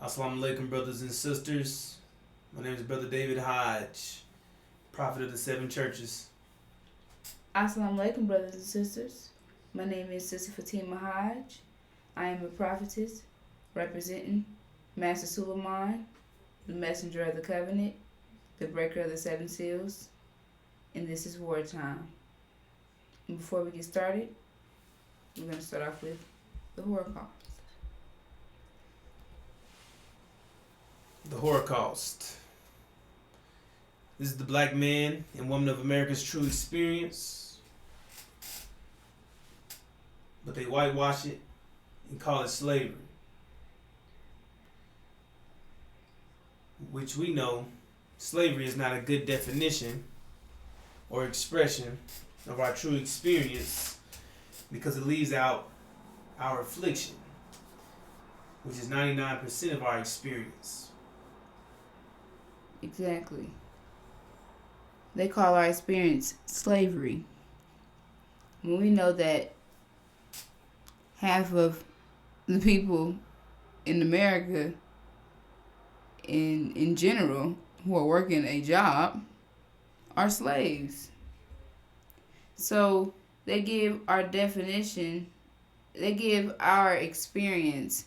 Assalamu alaikum, brothers and sisters. My name is Brother David Hodge, prophet of the seven churches. Assalamu alaikum, brothers and sisters. My name is Sister Fatima Hodge. I am a prophetess representing Master Suleiman, the messenger of the covenant, the breaker of the seven seals, and this is wartime. And before we get started, we're going to start off with the Holocaust. The Holocaust. This is the black man and woman of America's true experience, but they whitewash it and call it slavery, which we know slavery is not a good definition or expression of our true experience because it leaves out our affliction, which is 99% of our experience. Exactly. They call our experience slavery. When we know that half of the people in America in general who are working a job are slaves. So they give our experience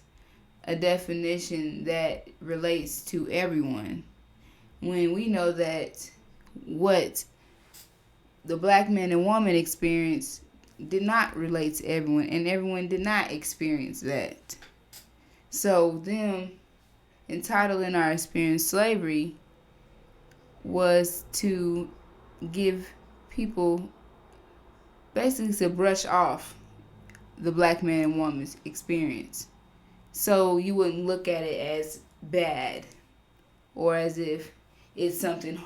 a definition that relates to everyone. When we know that what the black man and woman experienced did not relate to everyone, and everyone did not experience that. So them entitling our experience slavery was to give people basically to brush off the black man and woman's experience. So you wouldn't look at it as bad or as if it's something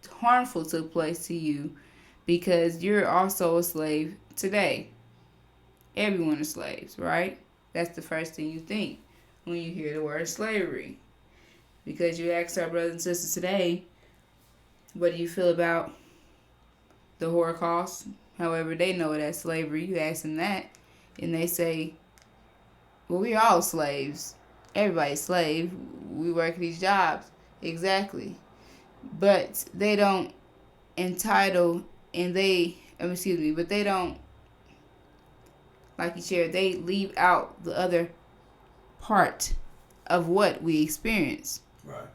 harmful took place to you because you're also a slave today. Everyone is slaves, right? That's the first thing you think when you hear the word slavery. Because you ask our brothers and sisters today, what do you feel about the Holocaust? However, they know it as slavery. You ask them that, and they say, well, we're all slaves. Everybody's slave. We work these jobs. Exactly. But they don't entitle, but they don't, like you shared, they leave out the other part of what we experienced. Right.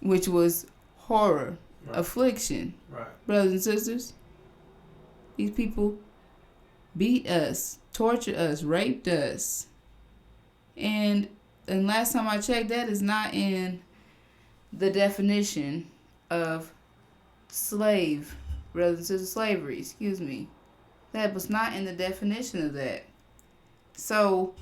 Which was horror, right. Affliction. Right. Brothers and sisters, these people beat us, tortured us, raped us. And last time I checked, that is not in the definition of slave, brothers and sisters, slavery, excuse me. That was not in the definition of that. So,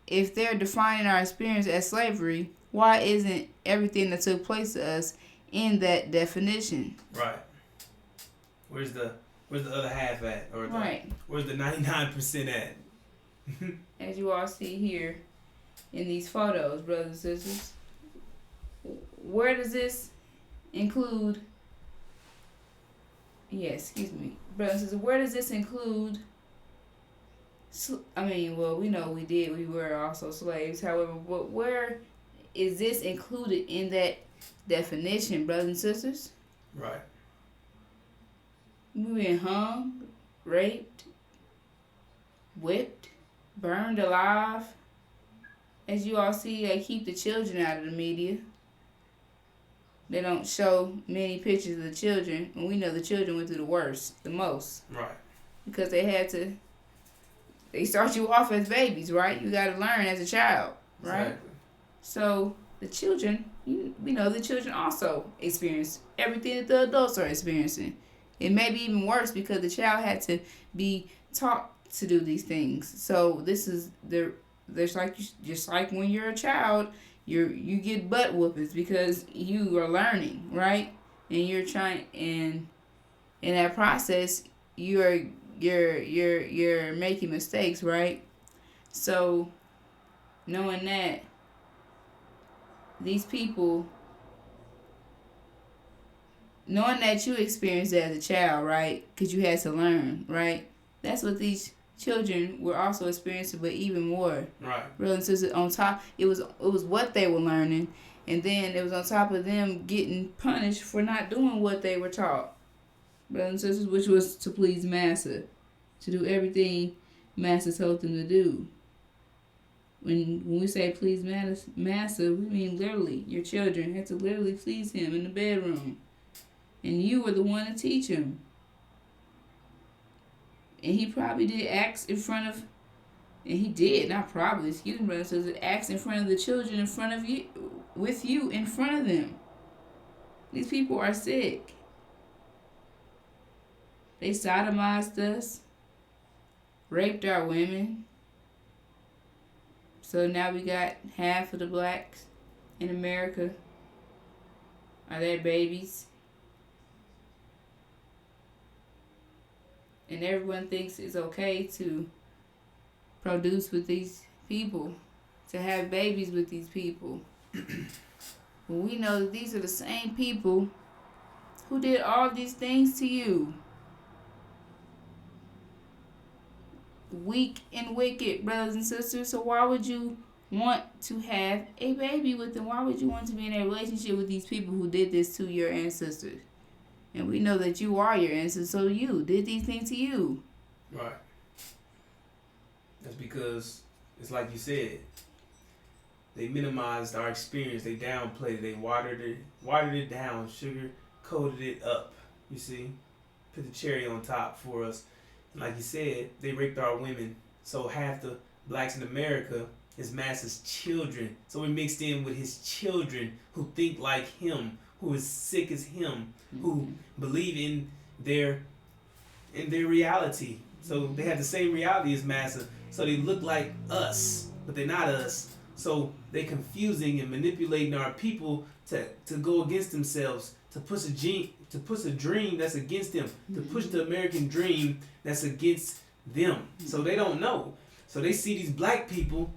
if they're defining our experience as slavery, why isn't everything that took place to us in that definition? Right. Where's the other half at? Or right. Where's the 99% at? As you all see here in these photos, brothers and sisters, where does this include? Brothers and sisters, where does this include? We know we were also slaves. However, where is this included in that definition, brothers and sisters? Right. We been hung, raped, whipped, burned alive. As you all see, they keep the children out of the media. They don't show many pictures of the children, and we know the children went through the worst, the most. Right. Because they start you off as babies, right? You got to learn as a child, right? Exactly. So the children, we know the children also experience everything that the adults are experiencing. It may be even worse because the child had to be taught to do these things. So this is just like when you're a child, you get butt whoopings because you are learning, right? And you're trying, and in that process, you're making mistakes, right? So knowing that these people, knowing that you experienced it as a child, right? Because you had to learn, right? That's what these children were also experiencing, but even more. Right. Brothers and sisters, on top, it was what they were learning, and then it was on top of them getting punished for not doing what they were taught. Brothers and sisters, which was to please Master, to do everything Master told them to do. When we say please Master, we mean literally. Your children had to literally please him in the bedroom, and you were the one to teach him. And he probably did acts in front of, and he did, not probably, excuse me, brothers and sisters, acts in front of the children in front of you, with you in front of them. These people are sick. They sodomized us, raped our women. So now we got half of the blacks in America are their babies. And everyone thinks it's okay to produce with these people, to have babies with these people. When we know that these are the same people who did all these things to you. Weak and wicked, brothers and sisters. So why would you want to have a baby with them? Why would you want to be in a relationship with these people who did this to your ancestors? And we know that you are your ancestors, so you did these things to you. Right. That's because it's like you said. They minimized our experience. They downplayed it. They watered it down, sugar coated it up. You see, put the cherry on top for us. And like you said, they raped our women. So half the blacks in America is Master's children. So we mixed in with his children who think like him, who is sick as him, who believe in their reality. So they have the same reality as Master. So they look like us, but they're not us. So they're confusing and manipulating our people to go against themselves, to push a dream that's against them, to push the American dream that's against them. So they don't know. So they see these black people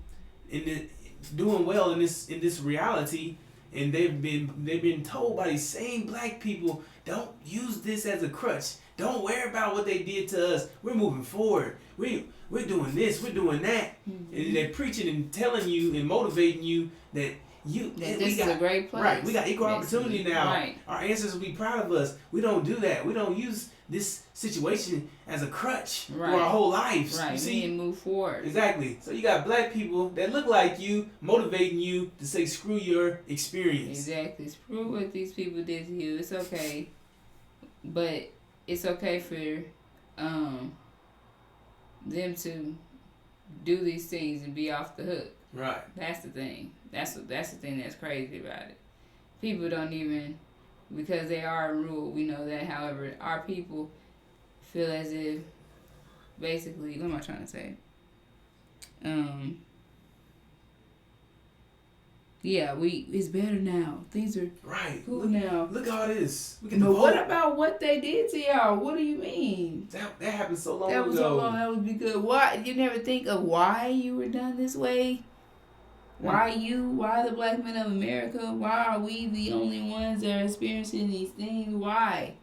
doing well in this reality. And they've been told by these same black people, don't use this as a crutch. Don't worry about what they did to us. We're moving forward. We're doing this. We're doing that. And they're preaching and telling you and motivating you that this is a great place. Right. We got equal opportunity now. Right. Our ancestors will be proud of us. We don't do that. We don't use this situation as a crutch for our whole lives. Right. You see? We need to move forward. Exactly. So you got black people that look like you, motivating you to say screw your experience. Exactly. Screw what these people did to you. It's okay. But it's okay for them to do these things and be off the hook. Right. That's the thing. That's the thing that's crazy about it. People don't even, because they are ruled, we know that. However, our people feel as if, basically, what am I trying to say? Yeah, it's better now. Things are cool now. Look how it is. But what about what they did to y'all? What do you mean? That happened so long ago. That was so long. That would be good. Why you never think of why you were done this way? Why you? Why the black men of America? Why are we the only ones that are experiencing these things? Why?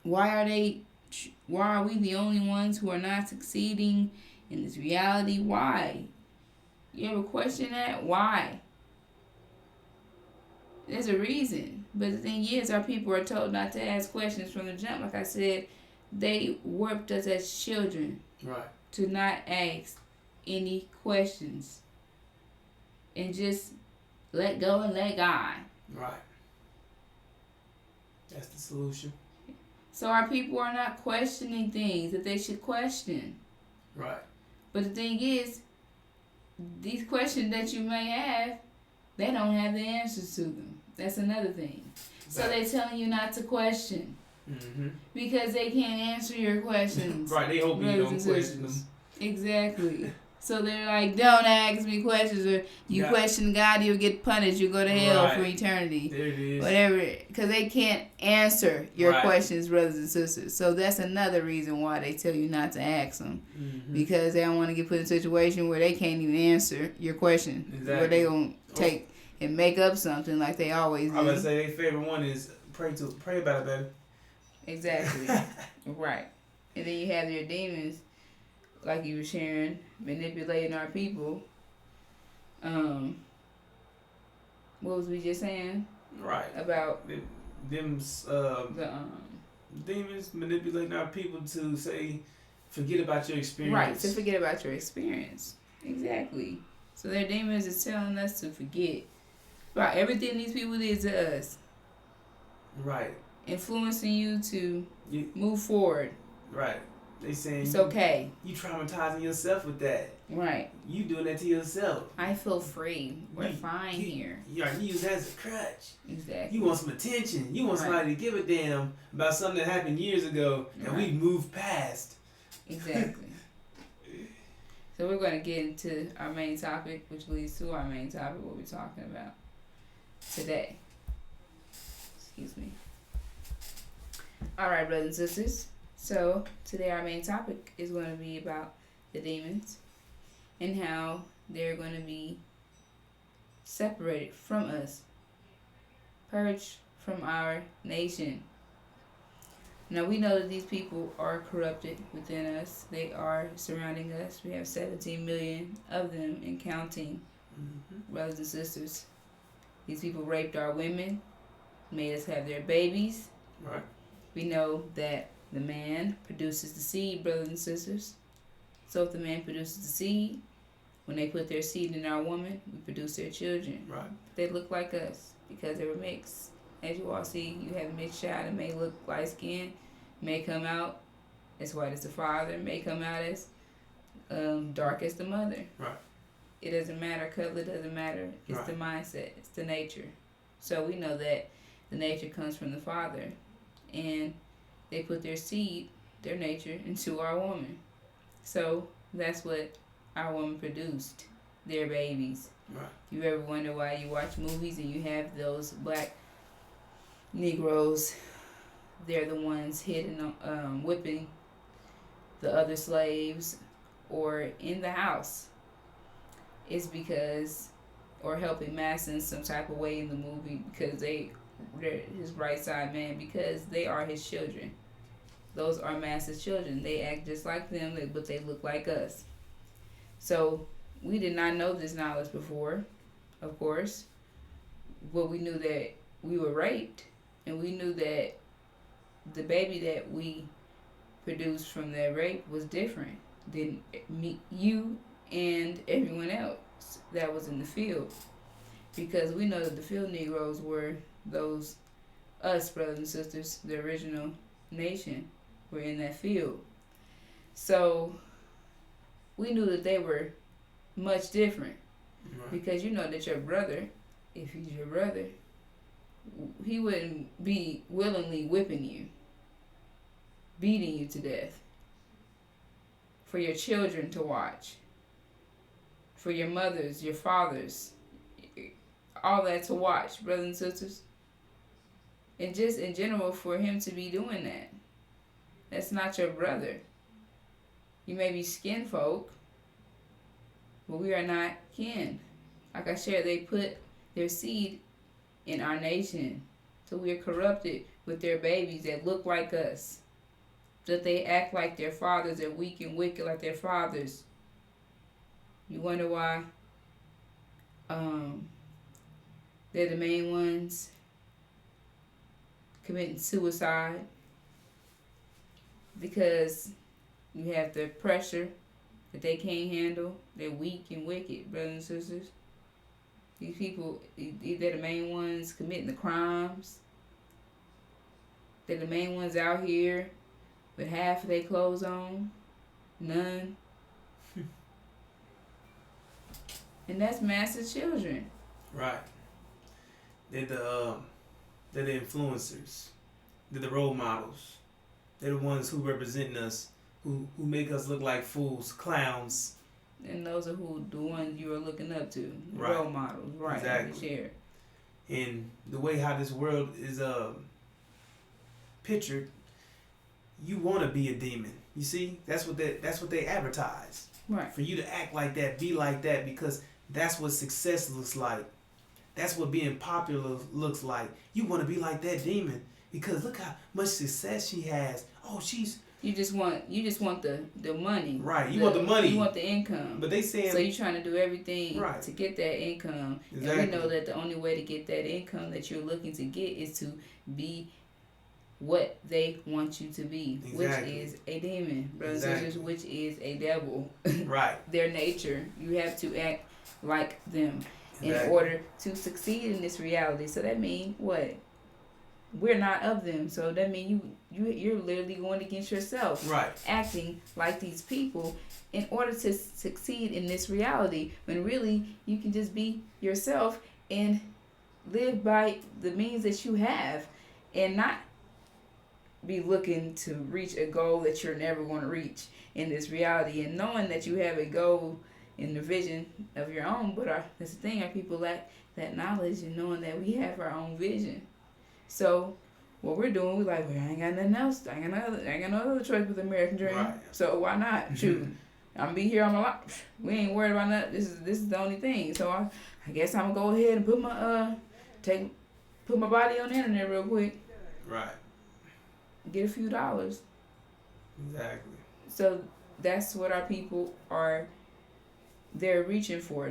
Why are we the only ones who are not succeeding in this reality? Why? You ever question that? Why? There's a reason. But the thing is, our people are told not to ask questions from the jump. Like I said, they warped us as children. Right. To not ask any questions. And just let go and let God. Right. That's the solution. So our people are not questioning things that they should question. Right. But the thing is, these questions that you may have, they don't have the answers to them. That's another thing. So they're telling you not to question. Mm-hmm. Because they can't answer your questions. Right, they hope you don't question them. Exactly. So they're like, don't ask me questions, or you question God, you'll get punished, you'll go to hell for eternity. There it is. Whatever. Because they can't answer your questions, brothers and sisters. So that's another reason why they tell you not to ask them. Mm-hmm. Because they don't want to get put in a situation where they can't even answer your question. Exactly. Where they going to take and make up something like they always do. I would say their favorite one is pray about it, baby. Exactly. Right. And then you have your demons, like you were sharing, manipulating our people. Um, what was we just saying? Right. About them the demons manipulating our people to say, forget about your experience. Right, to forget about your experience. Exactly. So their demons is telling us to forget about everything these people did to us. Right. Influencing you to move forward. Right. They saying it's okay. You traumatizing yourself with that. Right. You doing that to yourself. I feel free. We're fine here. You use that as a crutch. Exactly. You want some attention. You want somebody to give a damn about something that happened years ago and we moved past. Exactly. So we're going to get into our main topic, which leads to our main topic, what we're talking about today. Excuse me. All right, brothers and sisters. So today our main topic is going to be about the demons and how they're going to be separated from us, purged from our nation. Now we know that these people are corrupted within us. They are surrounding us. We have 17 million of them and counting, brothers and sisters. These people raped our women, made us have their babies. Right. We know that the man produces the seed, brothers and sisters. So if the man produces the seed, when they put their seed in our woman, we produce their children. Right. They look like us because they were mixed. As you all see, you have a mixed child that may look light skinned, may come out as white as the father, may come out as dark as the mother. Right. It doesn't matter, color doesn't matter. It's the mindset, it's the nature. So we know that the nature comes from the father, and they put their seed, their nature, into our woman. So that's what our woman produced, their babies. Right. You ever wonder why you watch movies and you have those black Negroes, they're the ones hitting, whipping the other slaves or in the house? It's because, or helping Massa in some type of way in the movie because they're his right side man, because they are his children. Those are Massa's children. They act just like them, but they look like us. So we did not know this knowledge before, of course, but we knew that we were raped, and we knew that the baby that we produced from that rape was different than me, you, and everyone else that was in the field, because we know that the field Negroes were those, us brothers and sisters, the original nation, were in that field. So we knew that they were much different. Right. Because you know that your brother, if he's your brother, he wouldn't be willingly whipping you, beating you to death for your children to watch, for your mothers, your fathers, all that to watch, brothers and sisters. And just in general, for him to be doing that. That's not your brother. You may be skin folk, but we are not kin. Like I shared, they put their seed in our nation. So we are corrupted with their babies that look like us. That they act like their fathers. They're weak and wicked like their fathers. You wonder why they're the main ones committing suicide, because you have the pressure that they can't handle. They're weak and wicked, brothers and sisters. These people, they're the main ones committing the crimes. They're the main ones out here with half of their clothes on, none. And that's massive children. Right. They're the influencers. They're the role models. They're the ones who represent us, who make us look like fools, clowns. And those are the ones you are looking up to, right. Role models, right? Exactly. Share. And the way how this world is pictured, you want to be a demon. You see, that's what they advertise. Right. For you to act like that, be like that, because that's what success looks like. That's what being popular looks like. You want to be like that demon because look how much success she has. Oh, she's You just want the money. Right. You want the money. You want the income. But they saying, so you're trying to do everything right. to get that income. Exactly. And we know that the only way to get that income that you're looking to get is to be what they want you to be, exactly. which is a demon, brothers and sisters, which is a devil. Right. Their nature. You have to act like them in exactly. order to succeed in this reality. So that means what? We're not of them. So that means you're literally going against yourself. Right. Acting like these people in order to succeed in this reality, when really you can just be yourself and live by the means that you have and not be looking to reach a goal that you're never going to reach in this reality, and knowing that you have a goal in the vision of your own. But that's the thing, our people lack that knowledge and knowing that we have our own vision. So what we're doing, we're like, well, I ain't got nothing else. I ain't got no other choice but the American dream. Right. So why not? Shoot, I'm be here all my life. We ain't worried about nothing. This is the only thing. So I guess I'm gonna go ahead and put my body on the internet real quick. Right. Get a few dollars. Exactly. So that's what our people are. They're reaching for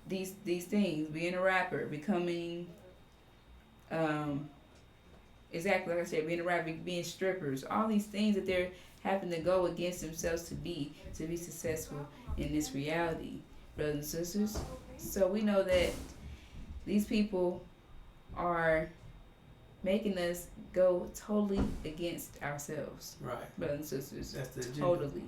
these things. Being a rapper, becoming, exactly like I said, being a rapper, being strippers. All these things that they're having to go against themselves to be successful in this reality, brothers and sisters. So we know that these people are making us go totally against ourselves. Right. Brothers and sisters. That's the agenda. Totally.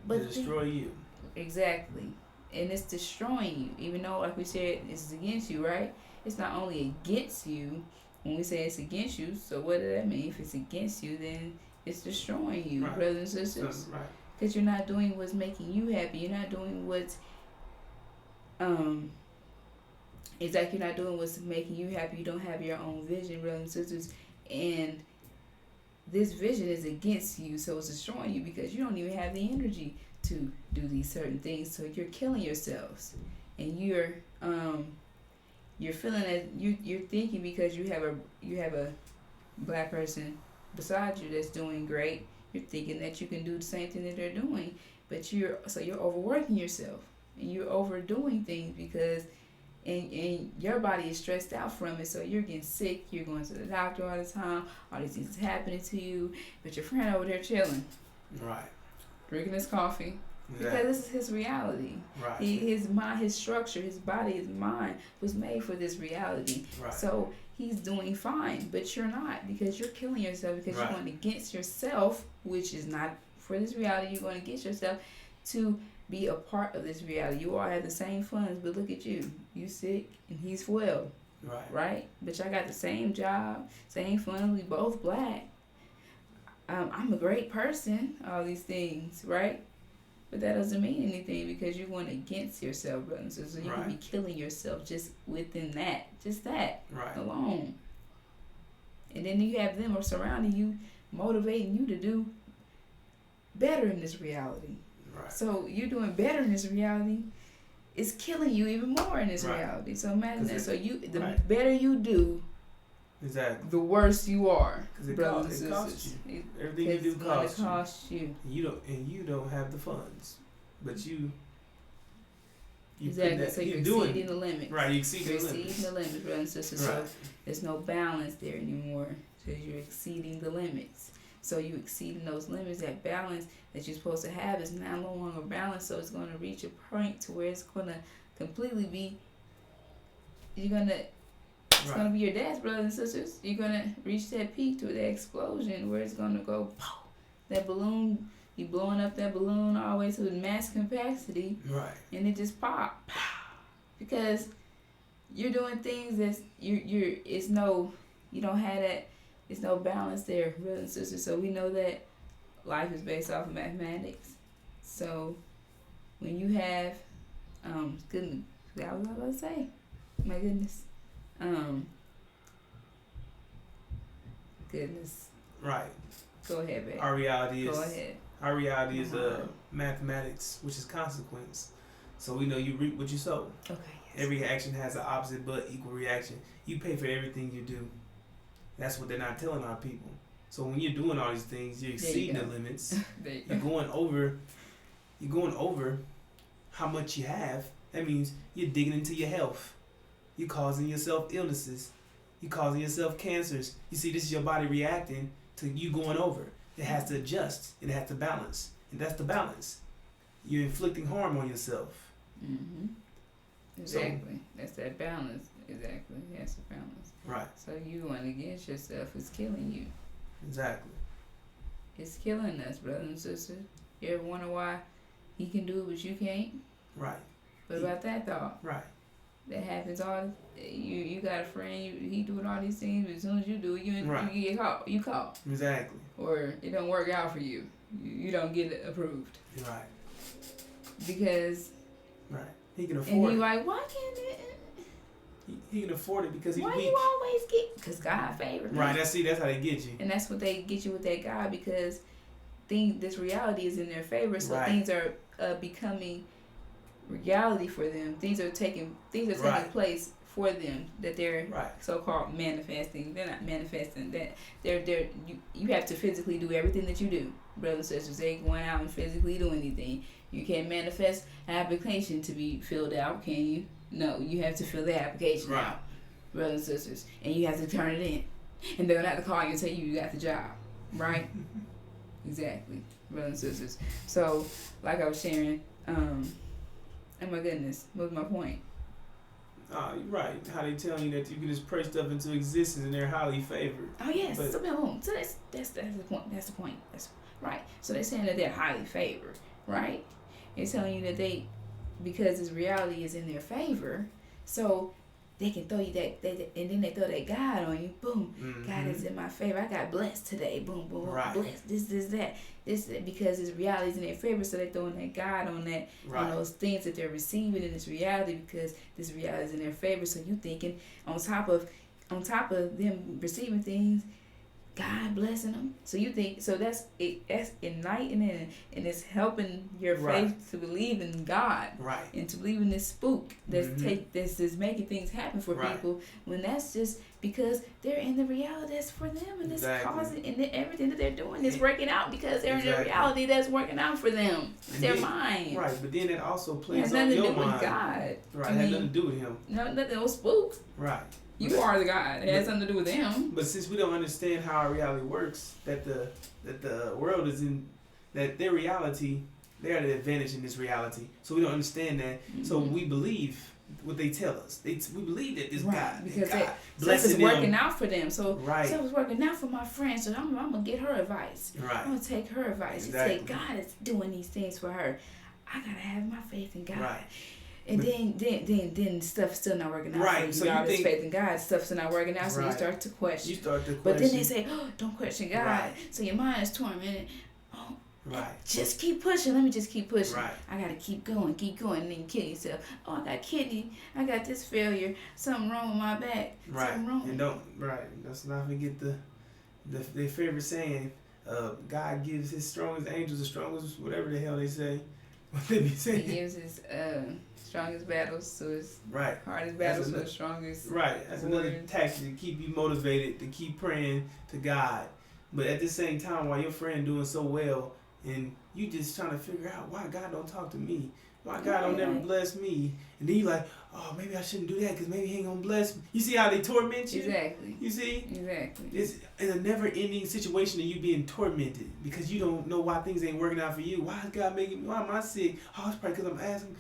To destroy you. Exactly. And it's destroying you. Even though, like we said, it's against you, right? It's not only against you. When we say it's against you, so what does that mean? If it's against you, then it's destroying you, right. Brothers and sisters. Right. Because you're not doing what's making you happy. You're not doing what's it's like you're not doing what's making you happy. You don't have your own vision, brothers and sisters. And this vision is against you, so it's destroying you because you don't even have the energy to do these certain things. So you're killing yourselves. And you're feeling that you're thinking because you have a black person beside you that's doing great, you're thinking that you can do the same thing that they're doing. But you're overworking yourself and you're overdoing things because and your body is stressed out from it, so you're getting sick, you're going to the doctor all the time, all these things is happening to you, but your friend over there chilling. Right. Drinking his coffee. Yeah. Because this is his reality. Right. His mind, his structure, his body, his mind was made for this reality. Right. So he's doing fine, but you're not because you're killing yourself because right. you're going against yourself, which is not for this reality. You're going against yourself to be a part of this reality. You all have the same funds, but look at you. You sick and he's well. Right. Right? But y'all got the same job, same funds. We both black. I'm a great person. All these things, right? But that doesn't mean anything because you're going against yourself, brothers and sisters. You right. can be killing yourself just within that. Just that right. alone. And then you have them surrounding you, motivating you to do better in this reality. Right. So you're doing better in this reality. It's killing you even more in this right. reality. So imagine that. So the right. better you do, exactly, the worse you are. Because it costs you. Everything you do costs you. You don't have the funds, but you exactly. So you're exceeding the limits. Right. You're exceeding the limits, brothers and sisters. Right. So there's no balance there anymore because you're exceeding the limits. So you exceeding those limits. That balance that you're supposed to have is now no longer balanced. So it's going to reach a point to where it's going to completely be. It's right. going to be your death, brothers and sisters. You're going to reach that peak to that explosion where it's going to go, pow, that balloon, you blowing up that balloon all the way to the max capacity. Right. And it just pop. Pow, because you're doing things that you don't have that, it's no balance there, brothers and sisters. So we know that life is based off of mathematics. So when you have, goodness, that was what I was about to say. My goodness. Goodness. Right. Go ahead, babe. Our reality is. Go ahead. Our reality is mathematics, which is consequence. So we know you reap what you sow. Okay. Yes. Every action has an opposite but equal reaction. You pay for everything you do. That's what they're not telling our people. So when you're doing all these things, you're exceeding the limits. You're going over how much you have. That means you're digging into your health. You're causing yourself illnesses. You're causing yourself cancers. You see, this is your body reacting to you going over. It has to adjust. It has to balance. And that's the balance. You're inflicting harm on yourself. Mm-hmm. Exactly. So, that's that balance. Exactly. That's the balance. Right. So you going against yourself is killing you. Exactly. It's killing us, brothers and sisters. You ever wonder why he can do it but you can't? Right. What about that thought? Right. That happens all. You got a friend. He doing all these things, but as soon as you do it, you get caught. You caught. Exactly. Or it don't work out for you. You don't get it approved. Right. Because. Right. He can afford. And you like, why can't it? He can afford it because he's why weak. You always get? Because God favored me. Right. That's how they get you. And that's what they get you with that God, because this reality is in their favor. So right. things are becoming reality for them. Things are taking right. place for them that they're right. so-called manifesting. They're not manifesting. That you have to physically do everything that you do, brothers and sisters. They ain't going out and physically do anything. You can't manifest an application to be filled out, can you? No, you have to fill the application right. out, brothers and sisters, and you have to turn it in, and they're not to call you and tell you got the job, right? Exactly, brothers and sisters. So, like I was sharing, oh my goodness, what was my point? Right. How they tell you that you can just pray stuff into existence and they're highly favored. Oh yes, so that's the point. That's the point. That's right. So they're saying that they're highly favored, right? They're telling you that because this reality is in their favor, so they can throw you that and then they throw that God on you. Boom, mm-hmm. God is in my favor. I got blessed today. Boom, boom, right. blessed. This because this reality is in their favor, so they're throwing that God on that right. on those things that they're receiving in this reality because this reality is in their favor. So you thinking on top of them receiving things, God blessing them. So you think that's enlightening and it's helping your right. faith to believe in God, right. and to believe in this spook that's mm-hmm. that's making things happen for right. people, when that's just because they're in the reality that's for them, and exactly. it's causing and everything that they're doing is working out because they're exactly. in the reality that's working out for them. It's their then, mind. Right, but then it also plays it has on nothing your to do mind. with God. Right, it has nothing to do with him. No, nothing with spooks. Right. You are the God. It has something to do with him. But since we don't understand how our reality works, that the world is in, that their reality, they are the advantage in this reality. So we don't understand that. Mm-hmm. So we believe what they tell us. We believe that this right. because God blessing it's working out for them. So right. So it's working out for my friend. So I'm gonna get her advice. Right. I'm gonna take her advice. Exactly. And say God is doing these things for her. I gotta have my faith in God. Right. And then stuff's still not working out. Right. So you think faith in God, stuff's still not working out. So right. you start to question. But then they say, oh, don't question God. Right. So your mind is tormented. Oh, right. Just keep pushing. Let me just keep pushing. Right. I gotta keep going, and then you kill yourself. Oh, I got kidney. I got this failure. Something wrong with my back. Right. Something wrong. And let's not forget their favorite saying. God gives his strongest angels the strongest whatever the hell they say. What they be saying? He gives his strongest battles to his right. hardest battles to the strongest. Right. That's another tactic to keep you motivated, to keep praying to God. But at the same time, while your friend doing so well, and you just trying to figure out why God don't talk to me, why God don't never bless me, and then you like, oh, maybe I shouldn't do that because maybe he ain't gonna bless me. You see how they torment you? Exactly. You see? Exactly. It's a never-ending situation of you being tormented because you don't know why things ain't working out for you. Why is God making me? Why am I sick? Oh, it's probably because I'm asking.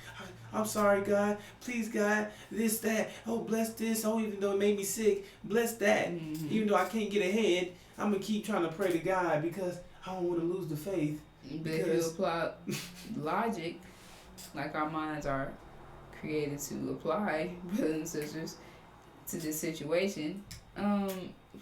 I'm sorry, God. Please, God. This, that. Oh, bless this. Oh, even though it made me sick, bless that. Mm-hmm. Even though I can't get ahead, I'm gonna keep trying to pray to God because I don't want to lose the faith. But if you apply logic, like our minds are created to apply, brothers and sisters, to this situation,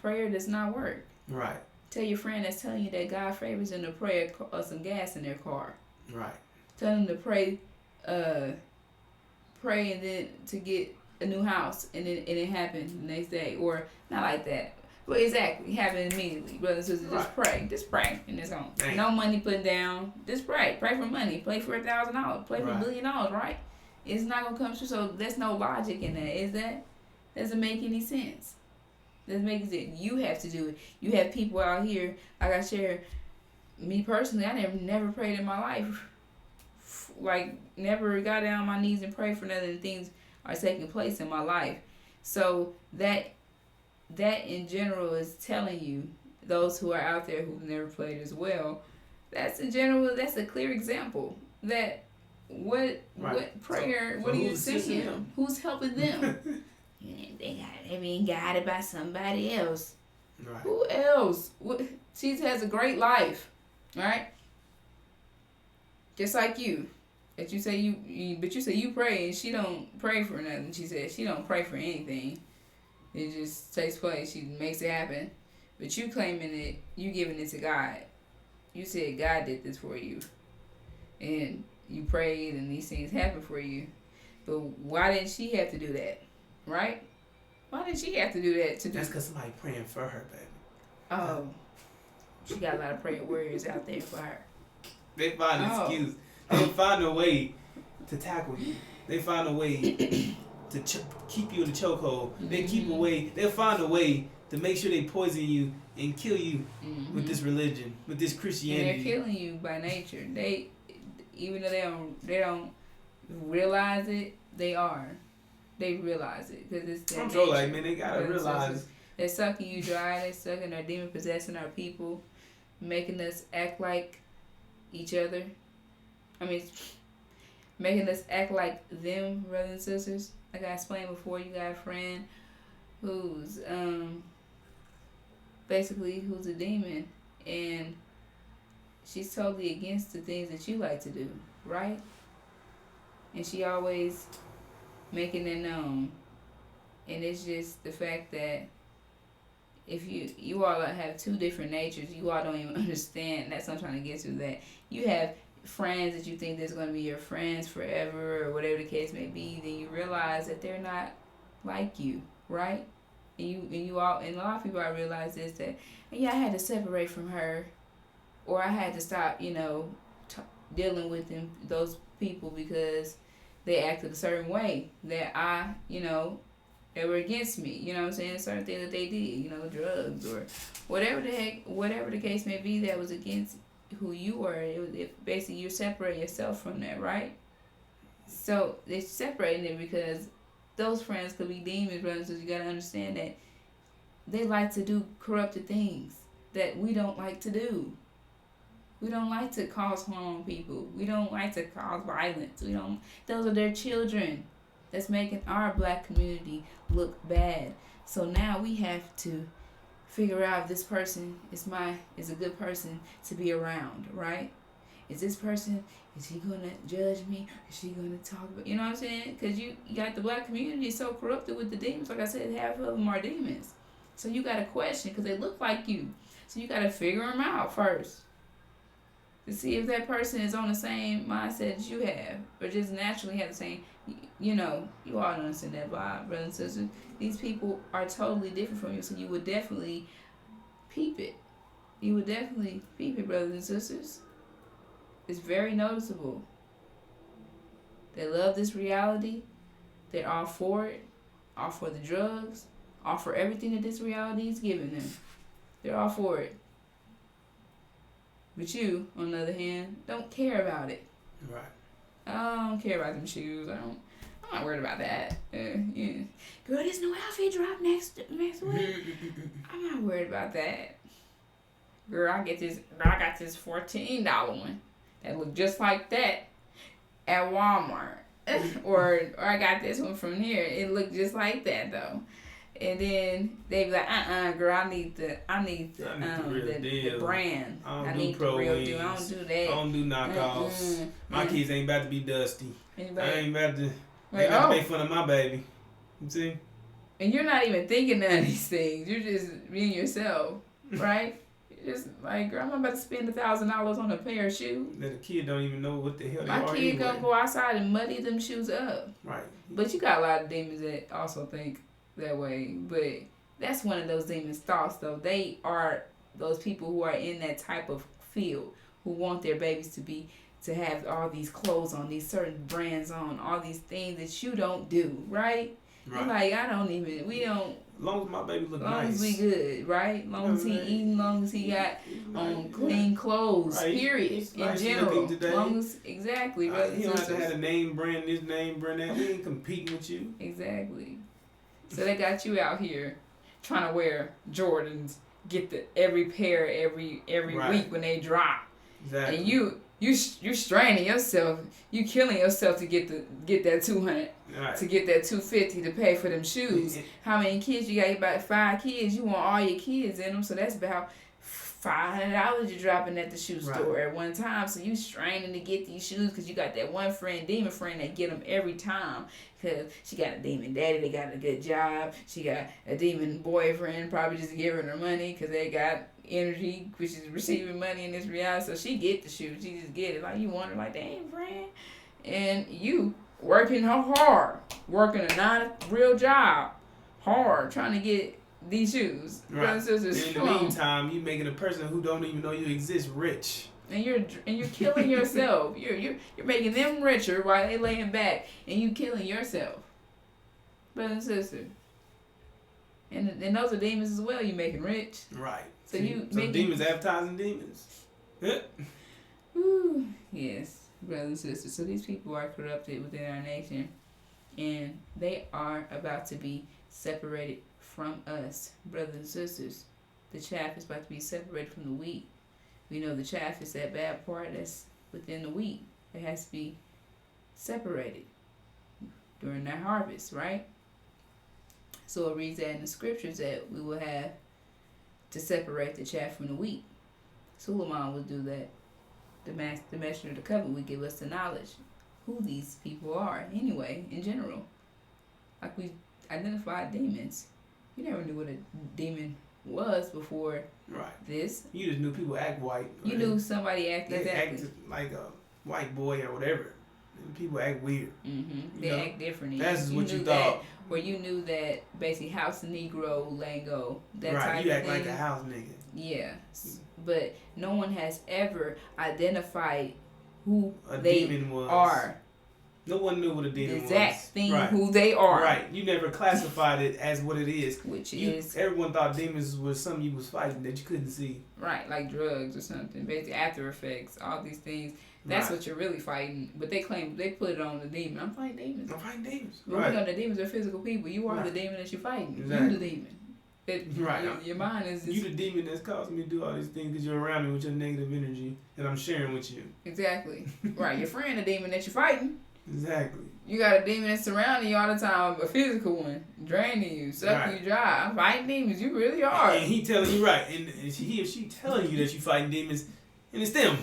prayer does not work. Right. Tell your friend that's telling you that God favors them to pray some gas in their car. Right. Tell them to pray and then to get a new house and it happened the next day, or not like that. Well, exactly, happen immediately, brothers and sisters. Just pray, and it's gone. No money put down. Just pray for money. Pray for $1,000. Pray for $1 billion. Right? It's not gonna come true. So there's no logic in that. Is that? Doesn't make any sense. Let's make it. You have to do it. You have people out here, like I share. Me personally, I never prayed in my life. Like, never got down on my knees and prayed for none of the things are taking place in my life. So that in general is telling you, those who are out there who've never prayed as well, that's in general, that's a clear example that what prayer, what are you saying? Who's helping them? They being guided by somebody else. Right. Who else? She has a great life, right? Just like you. That you say but you say you pray and she don't pray for nothing. She said she don't pray for anything. It just takes place. She makes it happen. But you claiming it, you giving it to God. You said God did this for you. And you prayed and these things happened for you. But why didn't she have to do that? Right? Why did she have to do that? That's because somebody praying for her, baby. Oh. She got a lot of prayer warriors out there for her. They find an excuse. They find a way to tackle you. They find a way to keep you in the chokehold. They'll find a way to make sure they poison you and kill you with this religion, with this Christianity. And they're killing you by nature. They, even though they don't realize it, they are. They realize it because it's their nature. Like, man, they gotta realize. They're sucking you dry. They're sucking our demon possessing our people, making us act like each other. Making us act like them, brothers and sisters. Like I explained before, you got a friend who's basically who's a demon, and she's totally against the things that you like to do, right? And she always making it known. And it's just the fact that if you all have two different natures, you all don't even understand. That's what I'm trying to get to, that you have friends that you think that's going to be your friends forever or whatever the case may be, then you realize that they're not like you, right? And you all, and a lot of people, I realize this, that I had to separate from her, or I had to stop dealing with those people because they acted a certain way that they were against me, you know what I'm saying? Certain things that they did, drugs or whatever the case may be that was against who you were. Basically you're separating yourself from that, right? So they're separating it because those friends could be demons, brothers. So you gotta understand that they like to do corrupted things that we don't like to do. We don't like to cause harm on people. We don't like to cause violence. Those are their children that's making our black community look bad. So now we have to figure out if this person is a good person to be around, right? Is this person, is he gonna judge me? Is she gonna talk about, you know what I'm saying? Because you got the black community so corrupted with the demons. Like I said, half of them are demons. So you got to question because they look like you. So you got to figure them out first to see if that person is on the same mindset as you have, or just naturally have the same, you all understand that vibe, brothers and sisters. These people are totally different from you, so you would definitely peep it. Brothers and sisters. It's very noticeable. They love this reality. They're all for it, all for the drugs, all for everything that this reality is giving them. They're all for it. But you, on the other hand, don't care about it. Right. I don't care about them shoes. I'm not worried about that. Yeah. Girl, this new outfit drop next week. I'm not worried about that. Girl, I got this $14 one that look just like that at Walmart. or I got this one from here. It looked just like that though. And then they be like, girl, I need the brand. I need the real deal. I don't do that. I don't do knockoffs. My kids ain't about to be dusty. Anybody? I ain't about to make fun of my baby. You see? And you're not even thinking none of these things. You're just being yourself, right? You're just like, girl, I'm not about to spend $1,000 on a pair of shoes. That the kid don't even know what the hell they are. My kid gonna go outside and muddy them shoes up. Right. But you got a lot of demons that also think that way, but that's one of those demons' thoughts though. They are those people who are in that type of field, who want their babies to have all these clothes on, these certain brands on, all these things that you don't do, right? Right. Like, we don't. As long as my baby look Long nice. as we good, right? Long as he eating, long as he got clean clothes, right. period. He's in nice general. today. Long as, exactly, brothers He and don't have to sisters. have a name brand this, name brand that. We ain't competing with you. Exactly. So they got you out here trying to wear Jordans, get every pair every Right. week when they drop. Exactly. And you're straining yourself. You killing yourself to get that 200, right. to get that 250 to pay for them shoes. How many kids you got? You about 5 kids. You want all your kids in them, so that's about $500 you're dropping at the shoe store at one time. So you straining to get these shoes because you got that one demon friend that get them every time. Because she got a demon daddy, they got a good job. She got a demon boyfriend, probably just giving her money because they got energy, which is receiving money in this reality. So she get the shoes, she just get it. Like, you want her like, dang, friend. And you working hard, working a real job, hard, trying to get these shoes. Right. Sisters, in the meantime, you making a person who don't even know you exist rich. And you're killing yourself. You're making them richer while they laying back, and you killing yourself, brother and sister. And those are demons as well. You making rich. Right. So demons advertising demons. Ooh, yes, brothers and sisters. So these people are corrupted within our nation, and they are about to be separated from us, brothers and sisters. The chaff is about to be separated from the wheat. We know the chaff is that bad part that's within the wheat. It has to be separated during that harvest, right? So it reads that in the scriptures that we will have to separate the chaff from the wheat. Suleiman will do that. The messenger of the covenant would give us the knowledge who these people are anyway, in general. Like we identified demons. You never knew what a demon was before this. You just knew people act white. You knew somebody acted like a white boy or whatever. People act weird. Mm-hmm. They act different. That's what you thought. Where you knew that basically house Negro lingo, that type of thing. You act like a house nigga. Yeah. But no one has ever identified who demon was. Are. No one knew what a demon was. The exact thing who they are. Right. You never classified it as what it is. Is. Everyone thought demons was something you was fighting that you couldn't see. Right. Like drugs or something. Basically after effects. All these things. That's what you're really fighting. But they claim, they put it on the demon. I'm fighting demons. But we know the demons are physical people. You are the demon that you're fighting. Exactly. You're the demon. Your mind is just... You the demon that's causing me to do all these things because you're around me with your negative energy and I'm sharing with you. Exactly. Right. Your friend, the demon that you're fighting. Exactly. You got a demon that's surrounding you all the time, a physical one, draining you, sucking you dry. I'm fighting demons. You really are. And he telling you and he or she telling you that you fighting demons, and it's them.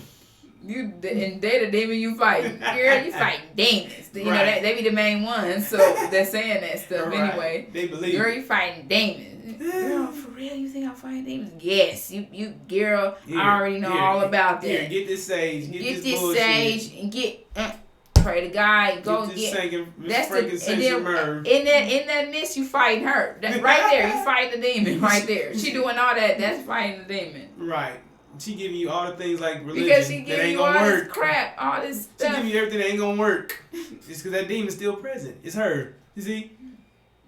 And they the demon you fighting. Girl, you fighting demons. You know, they be the main ones, so they're saying that stuff anyway. They believe. Girl, you fighting demons. Girl, for real, you think I'm fighting demons? Yes, you girl, I already know all about that. Here, get this sage, get this bullshit. Sage, and get pray to God, go get that's the and then in that midst you fighting her. That right there, you fighting the demon right there. She doing all that, that's fighting the demon. Right. She giving you all the things like religion because she that ain't you gonna all work. This crap, all this stuff. She giving you everything that ain't gonna work. It's because that demon's still present. It's her. You see?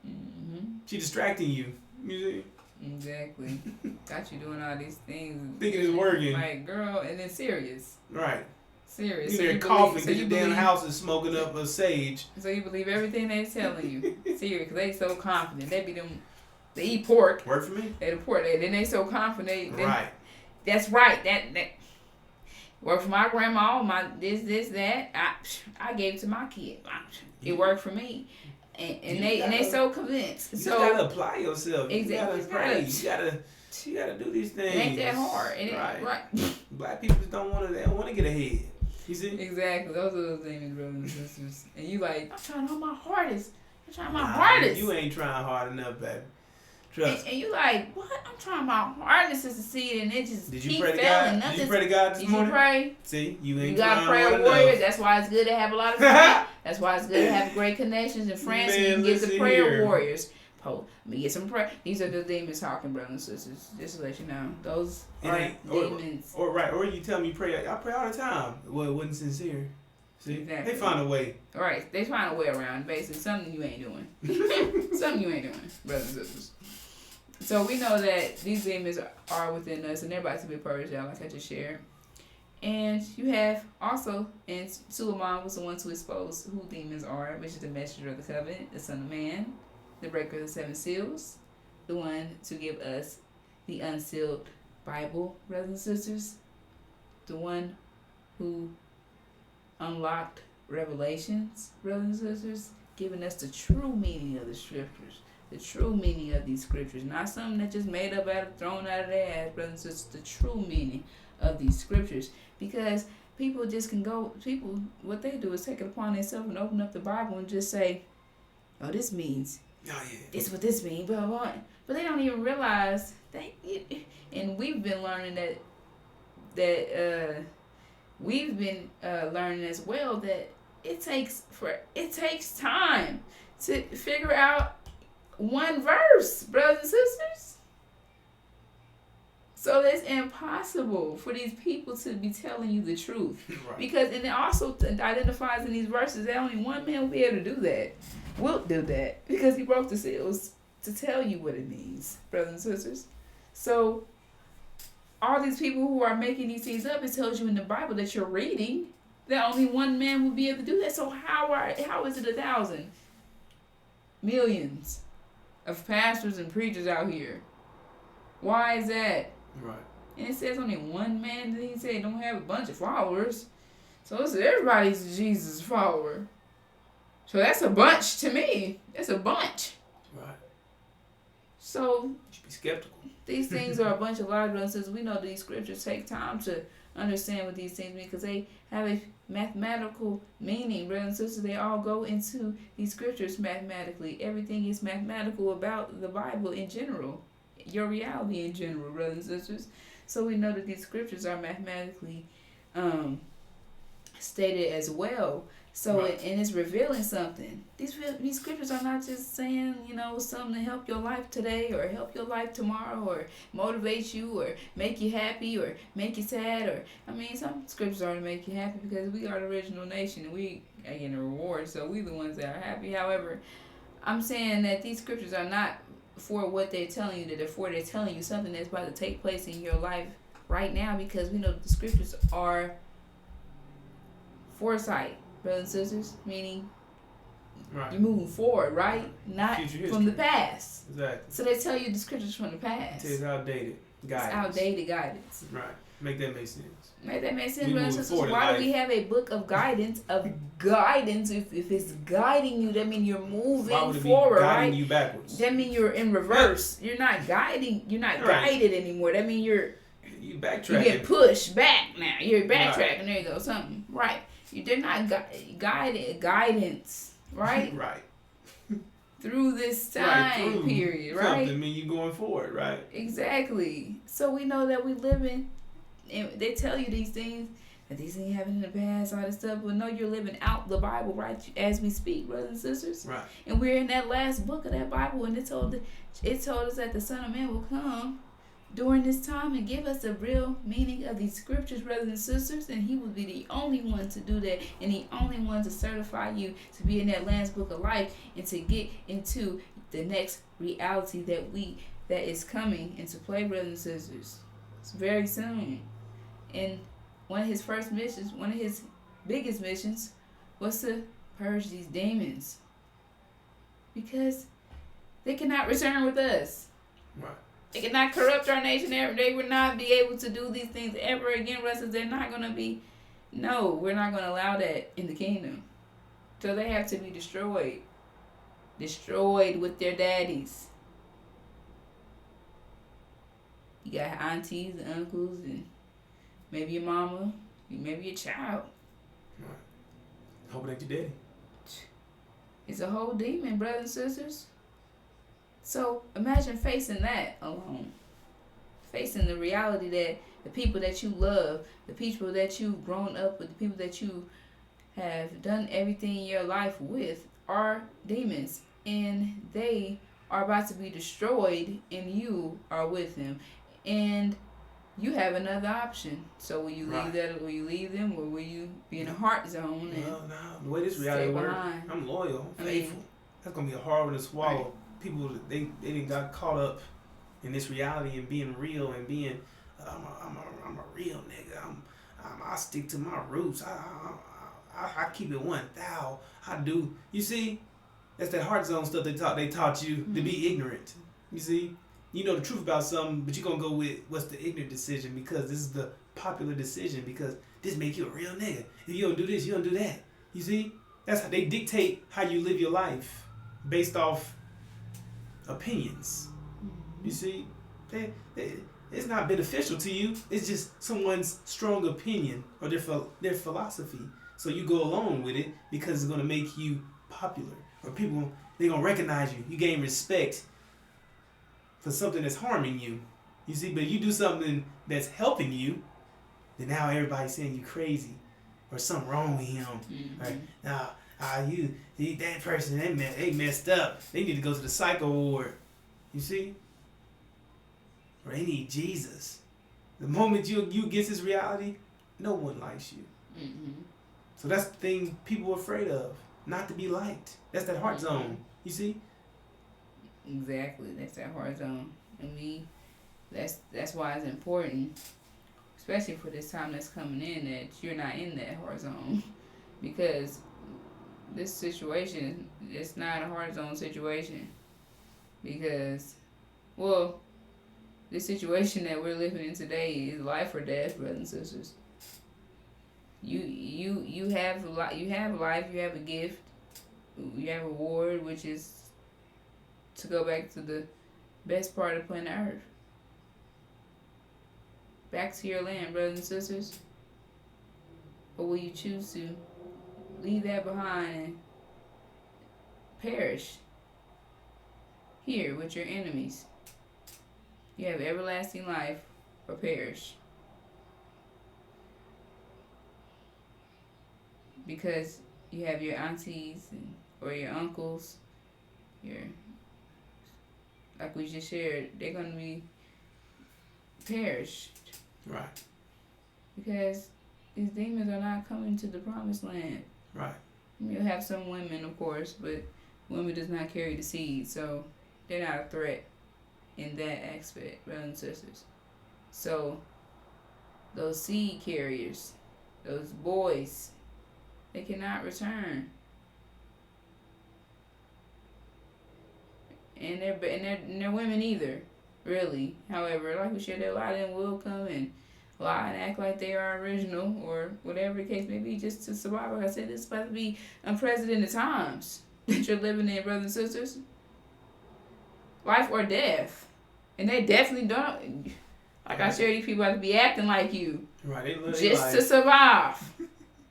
Mm-hmm. She distracting you. You see? Exactly. Got you doing all these things. Thinking it's working. Like, girl, and then serious. Right. Serious. You there coughing because your damn house is smoking up a sage. So you believe everything they telling you. Serious, because they so confident. They be them, they eat pork. Work for me? They the pork. Then they so confident. Right. That's right. That worked for my grandma. My this that. I gave it to my kid. It worked for me, and they so convinced. You so gotta apply yourself. Exactly. You gotta pray. You gotta do these things. It ain't that hard. Right. Black people just don't want to get ahead. You see? Exactly. Those are the things, brothers and sisters. And you like, I'm trying my hardest. Hardest. You ain't trying hard enough, baby. Trust. And you like, what? I'm trying my hardest to succeed, and it just Did you keep pray to failing. God? Did you pray to God this morning? Did you pray? See, you ain't You gotta pray a warrior. That's why it's good to have a lot of friends. That's why it's good to have great connections and friends. Man, so you can get the prayer warriors. Let me get some prayer. These are the demons talking, brothers and sisters. Just to let you know, those are demons. Or you tell me you pray. I pray all the time. Well, it wasn't sincere. See, Exactly. they find a way. Right, they find a way around. Basically, something you ain't doing. Something you ain't doing, brothers and sisters. So we know that these demons are within us, and they're about to be purged out, like I just shared. And you have also, and Suleiman was the one to expose who demons are, which is the messenger of the covenant, the Son of Man, the breaker of the seven seals, the one to give us the unsealed Bible, brothers and sisters, the one who unlocked revelations, brothers and sisters, giving us the true meaning of the scriptures, the true meaning of these scriptures, not something that just made up thrown out of their ass, brothers and sisters, the true meaning of these scriptures. Because people just can go, what they do is take it upon themselves and open up the Bible and just say, oh, this means, this is what this means, blah, blah, blah. But they don't even realize that, and we've been learning we've been learning as well that it takes time to figure out one verse, brothers and sisters. So it's impossible for these people to be telling you the truth. Right. Because, and it also identifies in these verses that only one man will be able to do that. Will do that. Because he broke the seals to tell you what it means, brothers and sisters. So, all these people who are making these things up, it tells you in the Bible that you're reading that only one man will be able to do that. So how is it 1,000 millions of pastors and preachers out here? Why is that? Right. And it says only one man that he said don't have a bunch of followers. So it's everybody's a Jesus follower. So that's a bunch to me. That's a bunch. Right. So You should be skeptical. these things are a bunch of lies, brothers and sisters. We know these scriptures take time to understand what these things mean because they have a mathematical meaning, brothers and sisters. They all go into these scriptures mathematically. Everything is mathematical about the Bible in general. Your reality in general, brothers and sisters. So we know that these scriptures are mathematically stated as well. So right. And it's revealing something. These scriptures are not just saying, something to help your life today or help your life tomorrow or motivate you or make you happy or make you sad some scriptures are to make you happy because we are the original nation and we are getting a reward, so we the ones that are happy. However, I'm saying that these scriptures are not for what they're telling you, they're telling you something that's about to take place in your life right now, because we know that the scriptures are foresight, brothers and sisters, meaning right. you're moving forward, right? Not from the past. Exactly. So they tell you the scriptures from the past. It's outdated guidance. It's outdated guidance. Right. Make that make sense. Make that make sense, brothers and sisters. Why do we have a book of guidance? If it's guiding you, that means you're moving forward, guiding right? you backwards. That means you're in reverse. You're not guiding. You're not guided anymore. That means you backtracking. You get pushed back now. You're backtracking. Right. There you go. Something right. They're not guidance, right? Right. Through this time period, right? Something mean you going forward, right? Exactly. So we know that we live in. And they tell you these things, that these things happened in the past, all this stuff. But no, you're living out the Bible right as we speak, brothers and sisters. Right. And we're in that last book of that Bible, and it told us that the Son of Man will come during this time and give us the real meaning of these scriptures, brothers and sisters. And he will be the only one to do that, and the only one to certify you to be in that last book of life and to get into the next reality that is coming into play, brothers and sisters. It's very soon. And one of his biggest missions was to purge these demons. Because they cannot return with us. Right. They cannot corrupt our nation ever. They would not be able to do these things ever again, Russell. They're not going to be. No, we're not going to allow that in the kingdom. So they have to be destroyed. Destroyed with their daddies. You got aunties and uncles and maybe your mama, maybe your child. Right. Hope it ain't your daddy. It's a whole demon, brothers and sisters. So imagine facing that alone. Facing the reality that the people that you love, the people that you've grown up with, the people that you have done everything in your life with are demons. And they are about to be destroyed and you are with them. And you have another option. So will you leave Right. that? Will you leave them, or will you be in a heart zone and Well, no, the way this stay reality works, behind? I'm loyal, I'm I mean, faithful. That's gonna be a hard one to swallow. right. People, they didn't got caught up in this reality and being real and being, I'm a real nigga. I stick to my roots. I keep it 1,000. I do. You see, that's that heart zone stuff they taught you to be ignorant. You see, you know the truth about something, but you're gonna go with what's the ignorant decision because this is the popular decision because this make you a real nigga. If you don't do this, you don't do that. You see, that's how they dictate how you live your life based off opinions. You see, it's not beneficial to you. It's just someone's strong opinion or their philosophy. So you go along with it because it's gonna make you popular, or people they gonna recognize you. You gain respect for something that's harming you. You see, but if you do something that's helping you, then now everybody's saying you crazy or something wrong with him. Right? Nah, that person they messed up. They need to go to the psycho ward. You see? Or they need Jesus. The moment you get this reality, no one likes you. So that's the thing people are afraid of. Not to be liked. That's that heart zone. You see? Exactly. That's that heart zone. And that's why it's important, especially for this time that's coming in, that you're not in that heart zone. Because this situation, it's not a heart zone situation. Because, well, the situation that we're living in today is life or death, brothers and sisters. You have life, you have a gift, you have a reward, which is to go back to the best part of planet Earth. Back to your land, brothers and sisters. Or will you choose to leave that behind and perish here with your enemies? You have everlasting life or perish. Because you have your aunties or your uncles, like we just shared, they're going to be perished. Right. Because these demons are not coming to the promised land. Right. You'll have some women, of course, but women does not carry the seed, so they're not a threat in that aspect, brothers and sisters. So those seed carriers, those boys, they cannot return. And they're women either, really. However, like we said, a lot of them will come and lie and act like they are original or whatever the case may be, just to survive. Like I said, this is about to be unprecedented times that you're living in, brothers and sisters. Life or death. And they definitely don't. Like I shared, these people have to be acting like you. Right. Just to survive.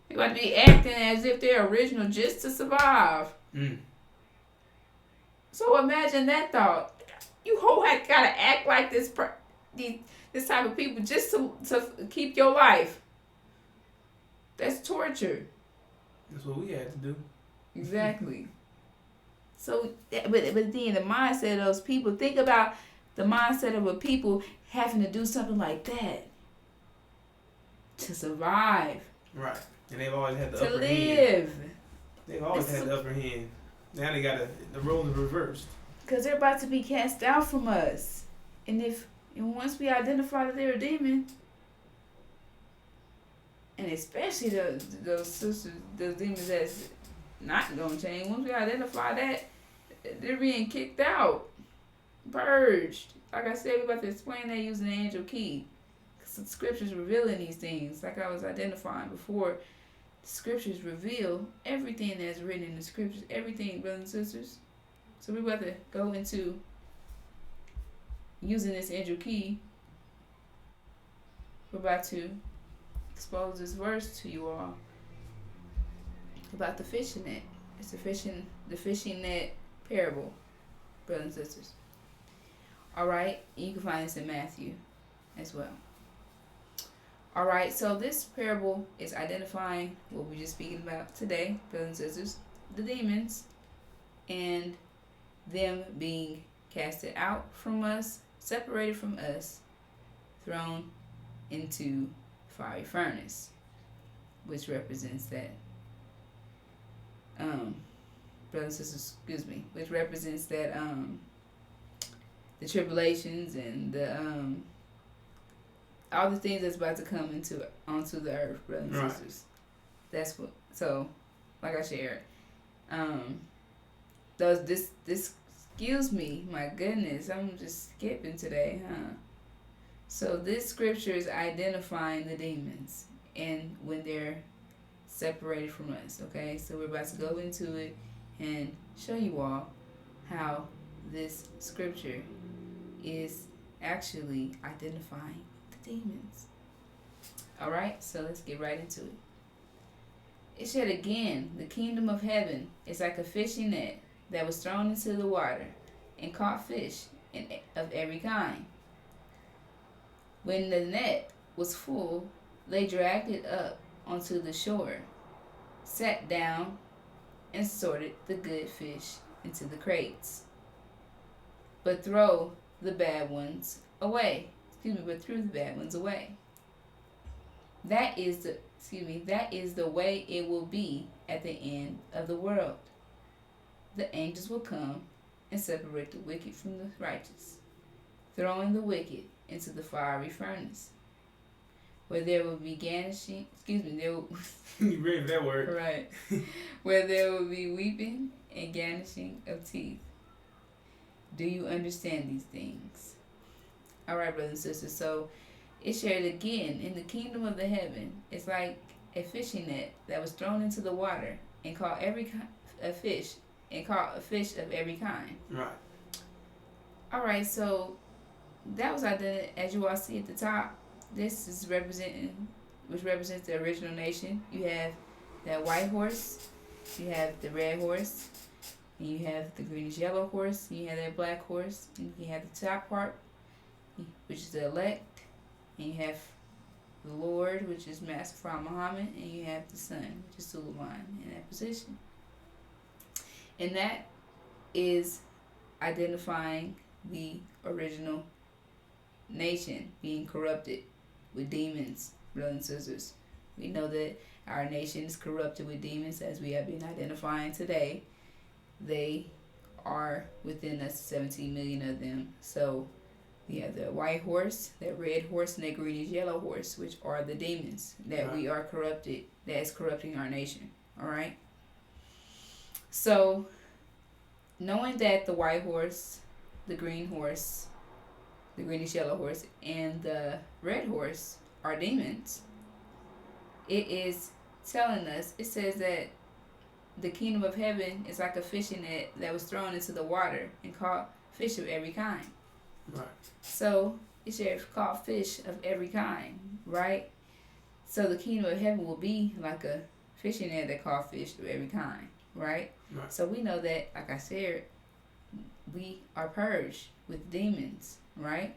They about to be acting as if they're original just to survive. So imagine that thought. You whole gotta act like this type of people just to keep your life. That's torture. That's what we had to do. Exactly. So, but then the mindset of those people. Think about the mindset of a people having to do something like that to survive. Right. And they've always had the to upper live. hand. They've always had the upper hand. Now they got the role is reversed. Because they're about to be cast out from us. And once we identify that they're a demon, and especially those sisters, those demons that's not going to change, once we identify that, they're being kicked out, purged. Like I said, we're about to explain that using the angel key. Because the scriptures revealing these things, like I was identifying before. The scriptures reveal everything that's written in the scriptures, everything, brothers and sisters. So we're about to go into using this angel key. We're about to expose this verse to you all about the fishing net. It's the fishing net parable, brothers and sisters. All right, you can find this in Matthew as well. All right, so this parable is identifying what we're just speaking about today, brothers and sisters, the demons, and them being casted out from us, separated from us, thrown into fiery furnace, which represents that brothers and sisters, which represents that the tribulations and the all the things that's about to come onto the earth, brothers and sisters. That's what. So, like I shared, this excuse me, my goodness, I'm just skipping today, huh? So this scripture is identifying the demons and when they're separated from us. Okay, so we're about to go into it and show you all how this scripture is actually identifying the demons. Alright, so let's get right into it. It said again, the kingdom of heaven is like a fishing net that was thrown into the water and caught fish of every kind. When the net was full, they dragged it up onto the shore, sat down, and sorted the good fish into the crates. But threw the bad ones away. That is the way it will be at the end of the world. The angels will come and separate the wicked from the righteous, throwing the wicked into the fiery furnace, where there will be garnishing. You ready for that word? Right. Where there will be weeping and garnishing of teeth. Do you understand these things? All right, brothers and sisters. So it shared again in the kingdom of the heaven. It's like a fishing net that was thrown into the water and caught a fish of every kind. Right. All right. So that was identified, as you all see at the top. This is which represents the original nation. You have that white horse, you have the red horse, and you have the greenish yellow horse, and you have that black horse, and you have the top part, which is the elect, and you have the Lord, which is Master Prophet Muhammad, and you have the Son, which is Suleiman, in that position. And that is identifying the original nation being corrupted with demons, brothers and sisters. We know that our nation is corrupted with demons, as we have been identifying today. They are within us, 17 million of them. So we have the white horse, that red horse, and that greenish yellow horse, which are the demons that we are corrupted, that is corrupting our nation. All right. So knowing that the white horse, the green horse, the greenish yellow horse, and the red horse are demons, it is telling us, it says that the kingdom of heaven is like a fishing net that was thrown into the water and caught fish of every kind. Right. So it said caught fish of every kind, right? So the kingdom of heaven will be like a fishing net that caught fish of every kind, right? Right. So we know that, like I said, we are purged with demons, right?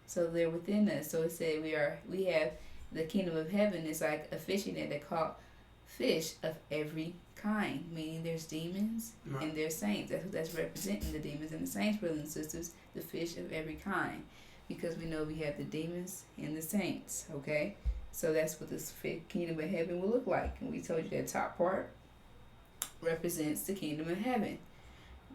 So they're within us. So it said we have the kingdom of heaven is like a fishing net that caught fish of every kind, meaning there's demons and there's saints. That's representing the demons and the saints, brothers and sisters, the fish of every kind, because we know we have the demons and the saints. Okay, so that's what this kingdom of heaven will look like, and we told you that top part represents the kingdom of heaven,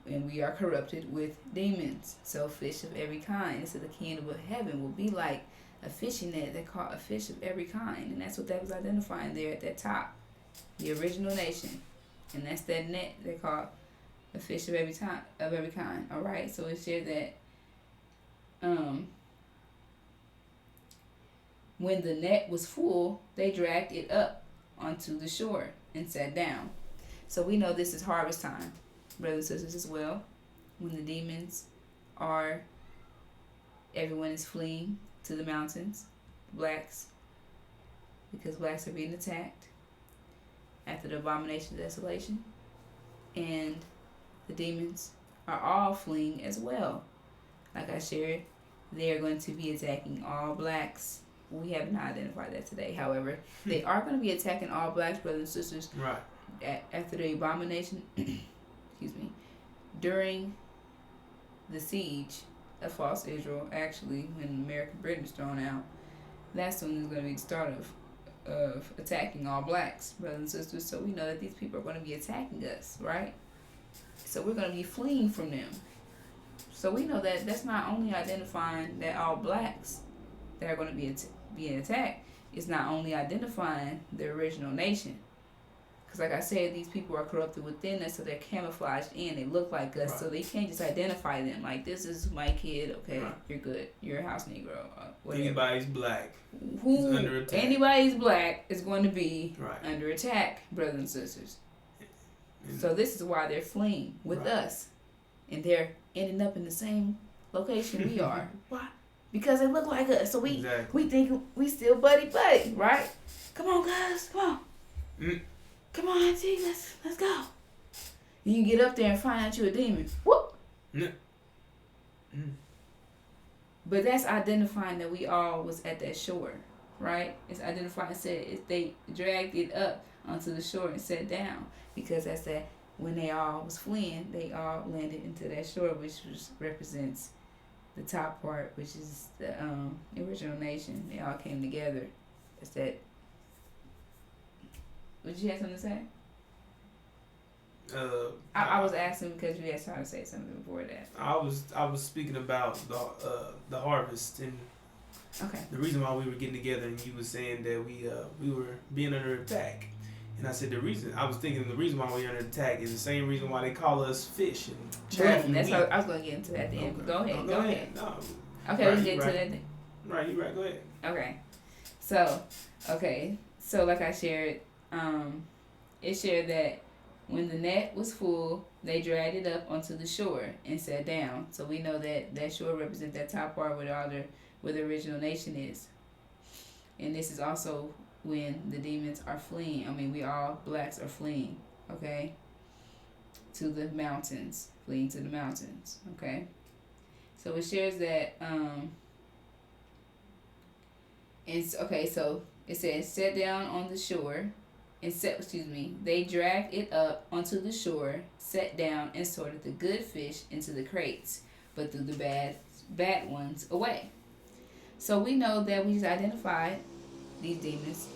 and we are corrupted with demons. So fish of every kind. So the kingdom of heaven will be like a fishing net that caught a fish of every kind, and that's what that was identifying there at that top, the original nation, and that's that net that caught a fish of every kind. All right. So it said that when the net was full, they dragged it up onto the shore and sat down. So we know this is harvest time, brothers and sisters, as well, when the demons everyone is fleeing to the mountains, blacks, because blacks are being attacked after the abomination of desolation, and the demons are all fleeing as well. Like I shared, they are going to be attacking all blacks. We have not identified that today. However, they are going to be attacking all blacks, brothers and sisters, right, after the abomination, during the siege of false Israel, actually, when American Britain was thrown out, that's when there's going to be the start of attacking all blacks, brothers and sisters. So we know that these people are going to be attacking us, right? So we're going to be fleeing from them. So we know that that's not only identifying that all blacks that are going to be being attacked, it's not only identifying the original nation. Because like I said, these people are corrupted within us, so they're camouflaged in. They look like us, so they can't just identify them. Like, this is my kid, okay, you're good. You're a house Negro. Whatever. Anybody's black is under attack. Anybody's black is going to be under attack, brothers and sisters. So this is why they're fleeing with us. And they're ending up in the same location we are. Why? Because they look like us. So we think we still buddy, right? Come on, guys. Come on. Come on, Auntie. Let's go. You can get up there and find out you're a demon. Whoop. But that's identifying that we all was at that shore, right? It's identifying, said if they dragged it up onto the shore and sat down, because that's that. When they all was fleeing, they all landed into that shore, which represents the top part, which is the original nation. They all came together. That's that. Would you have something to say? I was asking because you had tried to say something before that. I was speaking about the harvest and the reason why we were getting together, and you were saying that we were being under attack. And I said the reason why we're under attack is the same reason why they call us fish and chaff. That's what I was going to get into that at the end. Go ahead. Go ahead. No. Okay, we can get into that then. Right, you're right. Go ahead. Okay. So like I shared, it shared that when the net was full, they dragged it up onto the shore and sat down. So we know that shore represents that top part where the original nation is. And this is also when the demons are fleeing. I mean, we all blacks are fleeing, okay, to the mountains, fleeing to the mountains, okay. So it shares that, so it says, set down on the shore, they dragged it up onto the shore, sat down, and sorted the good fish into the crates, but threw the bad ones away. So we know that we just identified these demons,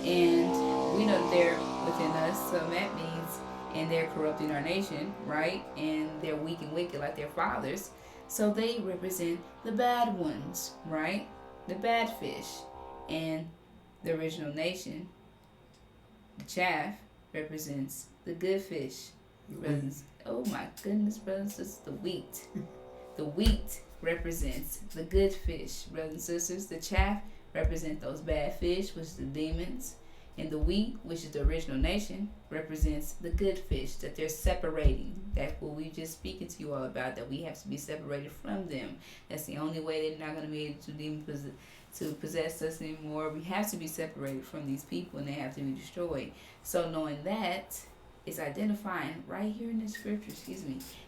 and we know that they're within us, so that means, and they're corrupting our nation, right? And they're weak and wicked like their fathers, so they represent the bad ones, right? The bad fish. And the original nation, the chaff, represents the good fish. Oh my goodness, brothers and sisters, the wheat. The wheat represents the good fish, brothers and sisters. The chaff represent those bad fish, which is the demons. And the wheat, which is the original nation, represents the good fish, that they're separating. That's what we just speaking to you all about, that we have to be separated from them. That's the only way they're not going to be able to possess us anymore. We have to be separated from these people, and they have to be destroyed. So knowing that, it's identifying right here in the scripture,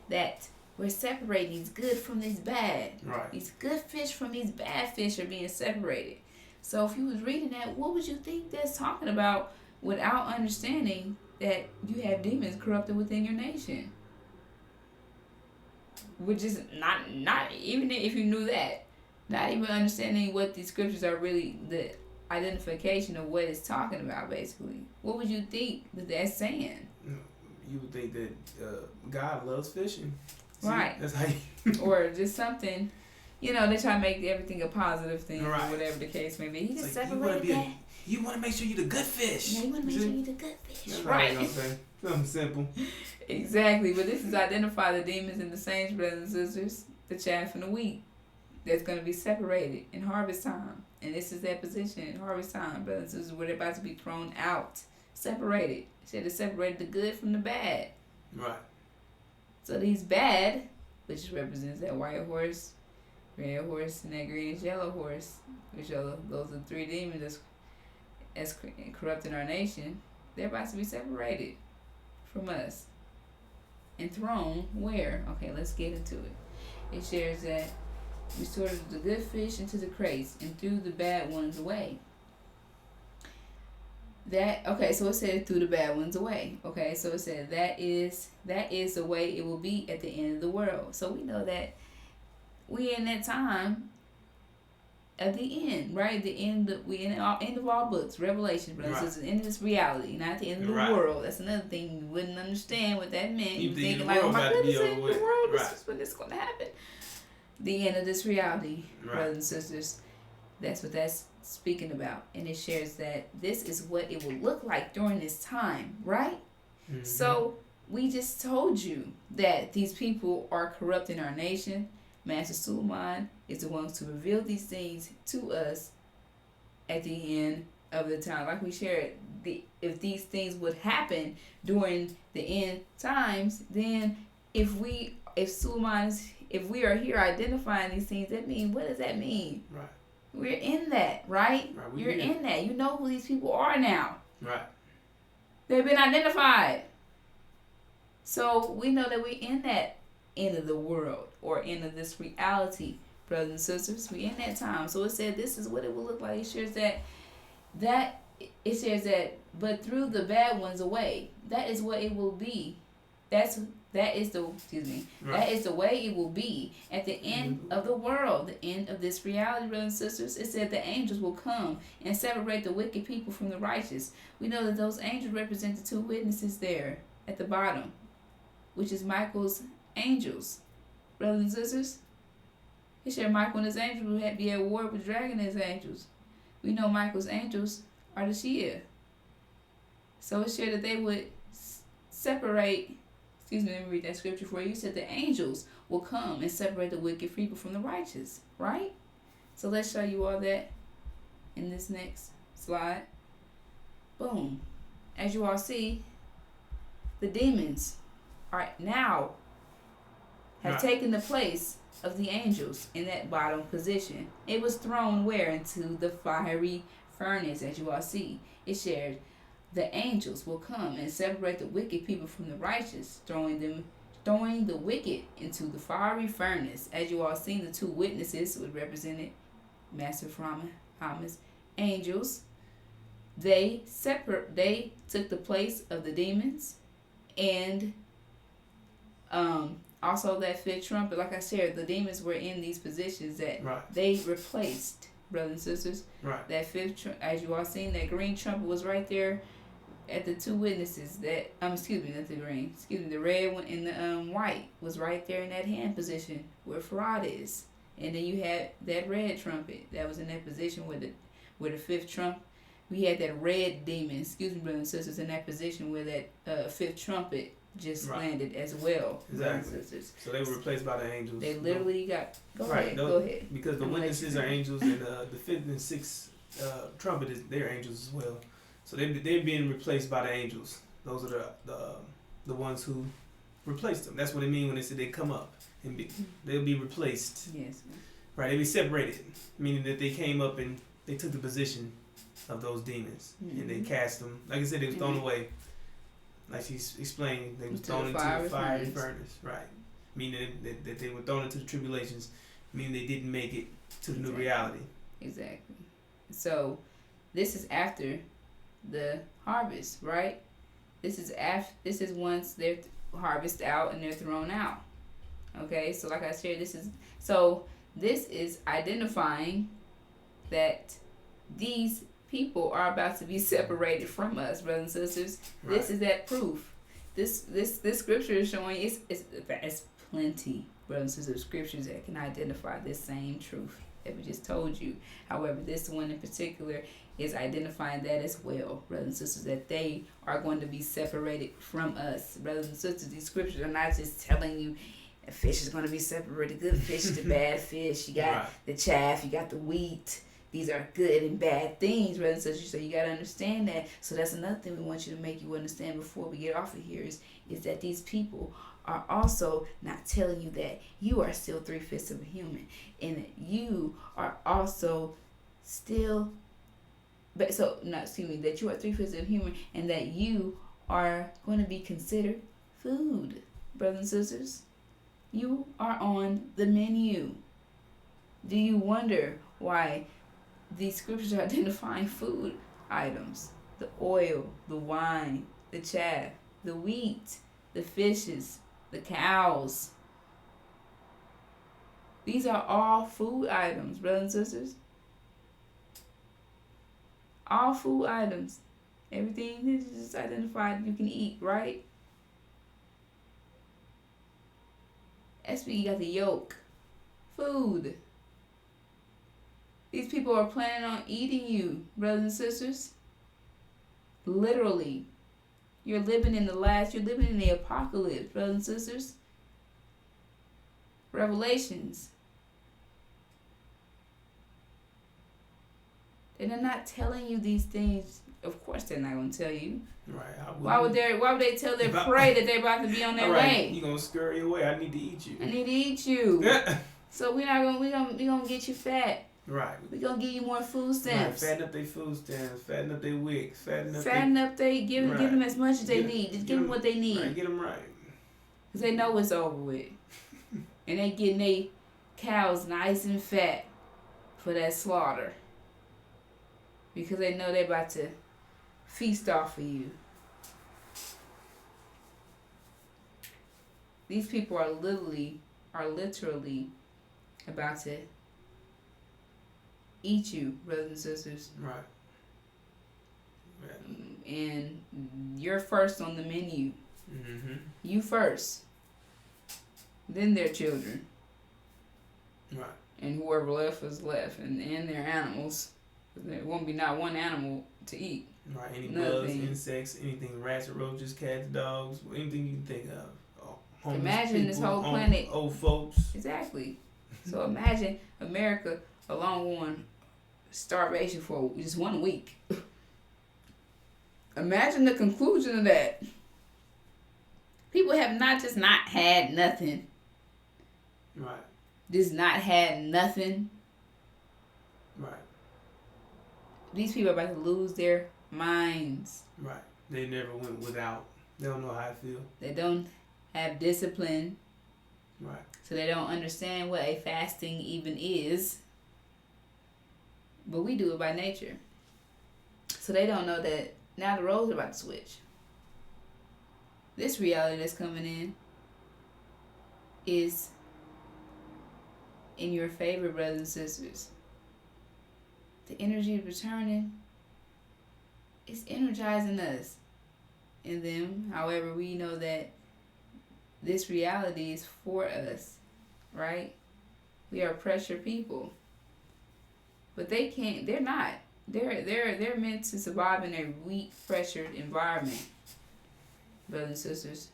that we're separating these good from these bad. Right. These good fish from these bad fish are being separated. So if you was reading that, what would you think that's talking about without understanding that you have demons corrupted within your nation? Which is not even if you knew that, not even understanding what these scriptures are really, the identification of what it's talking about, basically. What would you think that that's saying? You would think that God loves fishing. See, right. That's how you or just something. They try to make everything a positive thing, right. Or whatever the case may be. He just like separated that. You want to make sure you're the good fish. Yeah, you want to make sure you're the good fish. That's right. Something simple. Exactly. But this is identify the demons and the saints, brothers and sisters, the chaff and the wheat. That's going to be separated in harvest time. And this is their position in harvest time, brothers and sisters, where they're about to be thrown out. Separated. It said it separated the good from the bad. Right. So these bad, which represents that white horse, red horse, and that greenish yellow horse, which are those are three demons that's corrupting our nation, they're about to be separated from us and thrown where? Okay, let's get into it. It shares that we sorted the good fish into the crates and threw the bad ones away. So it said threw the bad ones away. Okay, so it said that is the way it will be at the end of the world. So we know that we in that time at the end, right? The end of, we in all end of all books, Revelation, brothers and sisters, the end of this reality, not the end of the world. That's another thing you wouldn't understand what that meant. You thinking like, oh my goodness, the end of the world, this is when it's going to happen. The end of this reality, brothers and sisters. That's what that's speaking about, and it shares that this is what it will look like during this time, right? Mm-hmm. So we just told you that these people are corrupting our nation. Master Suleiman is the one to reveal these things to us at the end of the time. Like we shared, if these things would happen during the end times, then if we are here identifying these things, that means, what does that mean? Right. We're in that, right? You're in that. You know who these people are now. Right. They've been identified. So we know that we're in that end of the world, or end of this reality, brothers and sisters. We're in that time. So it said this is what it will look like. It shares that it says that, but through the bad ones away. That is what it will be. That is the way it will be at the end of the world, the end of this reality, brothers and sisters. It said the angels will come and separate the wicked people from the righteous. We know that those angels represent the two witnesses there at the bottom, which is Michael's angels, brothers and sisters. It said Michael and his angels will be at war with dragon and his angels. We know Michael's angels are the Shia. So it said that they would separate. Excuse me, let me read that scripture for you. It said the angels will come and separate the wicked people from the righteous, right? So let's show you all that in this next slide. Boom. As you all see, the demons are now have taken the place of the angels in that bottom position. It was thrown where? Into the fiery furnace, as you all see. It shared the angels will come and separate the wicked people from the righteous, throwing the wicked into the fiery furnace. As you all seen, the two witnesses who represented Master Muhammad's angels. They took the place of the demons, and also that fifth trumpet. Like I said, the demons were in these positions that they replaced, brothers and sisters. Right. That fifth, as you all seen, that green trumpet was right there at the two witnesses. That not the green. The red one and the white was right there in that hand position where Farad is. And then you had that red trumpet that was in that position where the fifth trump. We had that red demon, brothers and sisters, in that position where that fifth trumpet just landed as well. Exactly. So they were replaced by the angels. They literally got. Go ahead. Because the witnesses are angels, and the fifth and sixth trumpet they're angels as well. So they're being replaced by the angels. Those are the ones who replaced them. That's what it means when they say they come up and they'll be replaced. Yes. Right. They'll be separated, meaning that they came up and they took the position of those demons, and they cast them. Like I said, they was thrown away. Like she's explained, they was thrown into the fiery furnace. Right. Meaning that they were thrown into the tribulations, meaning they didn't make it to the new reality. Exactly. So this is after the harvest, right? This is once they're harvested out and they're thrown out. Okay, so like I said, this is identifying that these people are about to be separated from us, brothers and sisters. Right. This is that proof. This scripture is showing it's plenty, brothers and sisters, scriptures that can identify this same truth that we just told you. However, this one in particular is identifying that as well, brothers and sisters, that they are going to be separated from us. Brothers and sisters, these scriptures are not just telling you a fish is going to be separated, good fish to bad fish. You got the chaff, you got the wheat. These are good and bad things, brothers and sisters. So you got to understand that. So that's another thing we want you to make you understand before we get off of here is that these people are also not telling you that you are still 3/5 of a human, and that you are also still, that you are 3/5 of a human, and that you are going to be considered food, brothers and sisters. You are on the menu. Do you wonder why these scriptures are identifying food items? The oil, the wine, the chaff, the wheat, the fishes, the cows. These are all food items, brothers and sisters. All food items. Everything is just identified you can eat, right? That's when you got the yolk. Food. These people are planning on eating you, brothers and sisters. Literally. You're living in the apocalypse, brothers and sisters. Revelations. And they're not telling you these things. Of course they're not going to tell you. Right. Why would they tell their prey that they're about to be on their way? You're going to scurry away. I need to eat you. I need to eat you. So we gonna get you fat. Right. We're going to give you more food stamps. Right. Fatten up their food stamps. Fatten up their wigs. Give them as much as they need. Just give them what they need. Right. Get them right. Because they know it's over with. And they getting their cows nice and fat for that slaughter. Because they know they're about to feast off of you. These people are literally about to eat you, brothers and sisters. Right. And you're first on the menu. Mm-hmm. You first. Then their children. Right. And whoever left is left. And their animals. There won't be not one animal to eat. Right. Any bugs, insects, anything, rats, roaches, cats, dogs, anything you can think of. Imagine this whole planet. Old folks. Exactly. So imagine America alone on starvation for just 1 week. Imagine the conclusion of that. People have not had nothing. Right. Just not had nothing. Right. These people are about to lose their minds. Right. They never went without. They don't know how I feel. They don't have discipline. Right. So they don't understand what a fasting even is. But we do it by nature. So they don't know that now the roles are about to switch. This reality that's coming in is in your favor, brothers and sisters. The energy returning is energizing us in them. However, we know that this reality is for us, right? We are pressure people. But they're not. They're meant to survive in a weak, pressured environment. Brothers and sisters,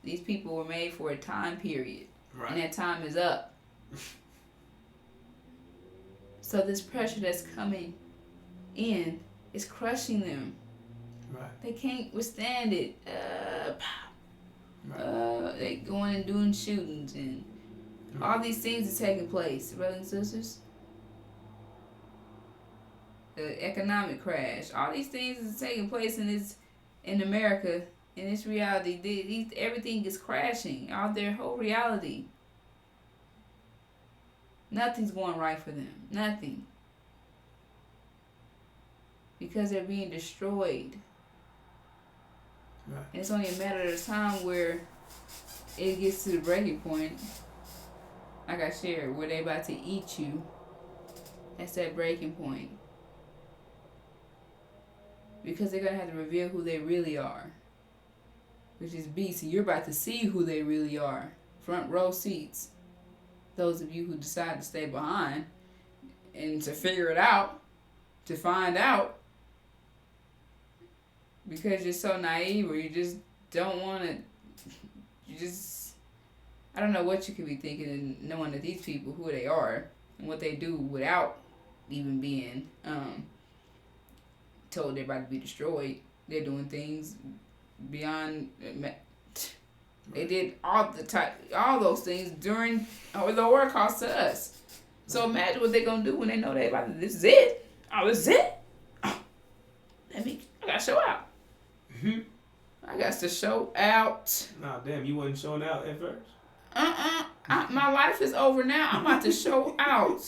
these people were made for a time period. Right. And that time is up. So this pressure that's coming in is crushing them. Right. They can't withstand it. They going and doing shootings and all these things are taking place, brothers and sisters. The economic crash, all these things is taking place in America, in this reality. Everything is crashing. All their whole reality. Nothing's going right for them. Nothing. Because they're being destroyed. Right. And it's only a matter of time where it gets to the breaking point, like I shared, where they about to eat you. That's that breaking point. Because they're going to have to reveal who they really are. Which is beasts. And you're about to see who they really are. Front row seats. Those of you who decide to stay behind and to figure it out, to find out, because you're so naive or you just don't want to, I don't know what you could be thinking and knowing that these people, who they are and what they do without even being told they're about to be destroyed. They're doing things beyond. They did all those things during the Holocaust to us. So imagine what they're gonna do when they know they about to. This is it. Oh, this is it. Oh, I gotta show out. Mm-hmm. I got to show out. Nah, damn, you wasn't showing out at first. My life is over now. I'm about to show out.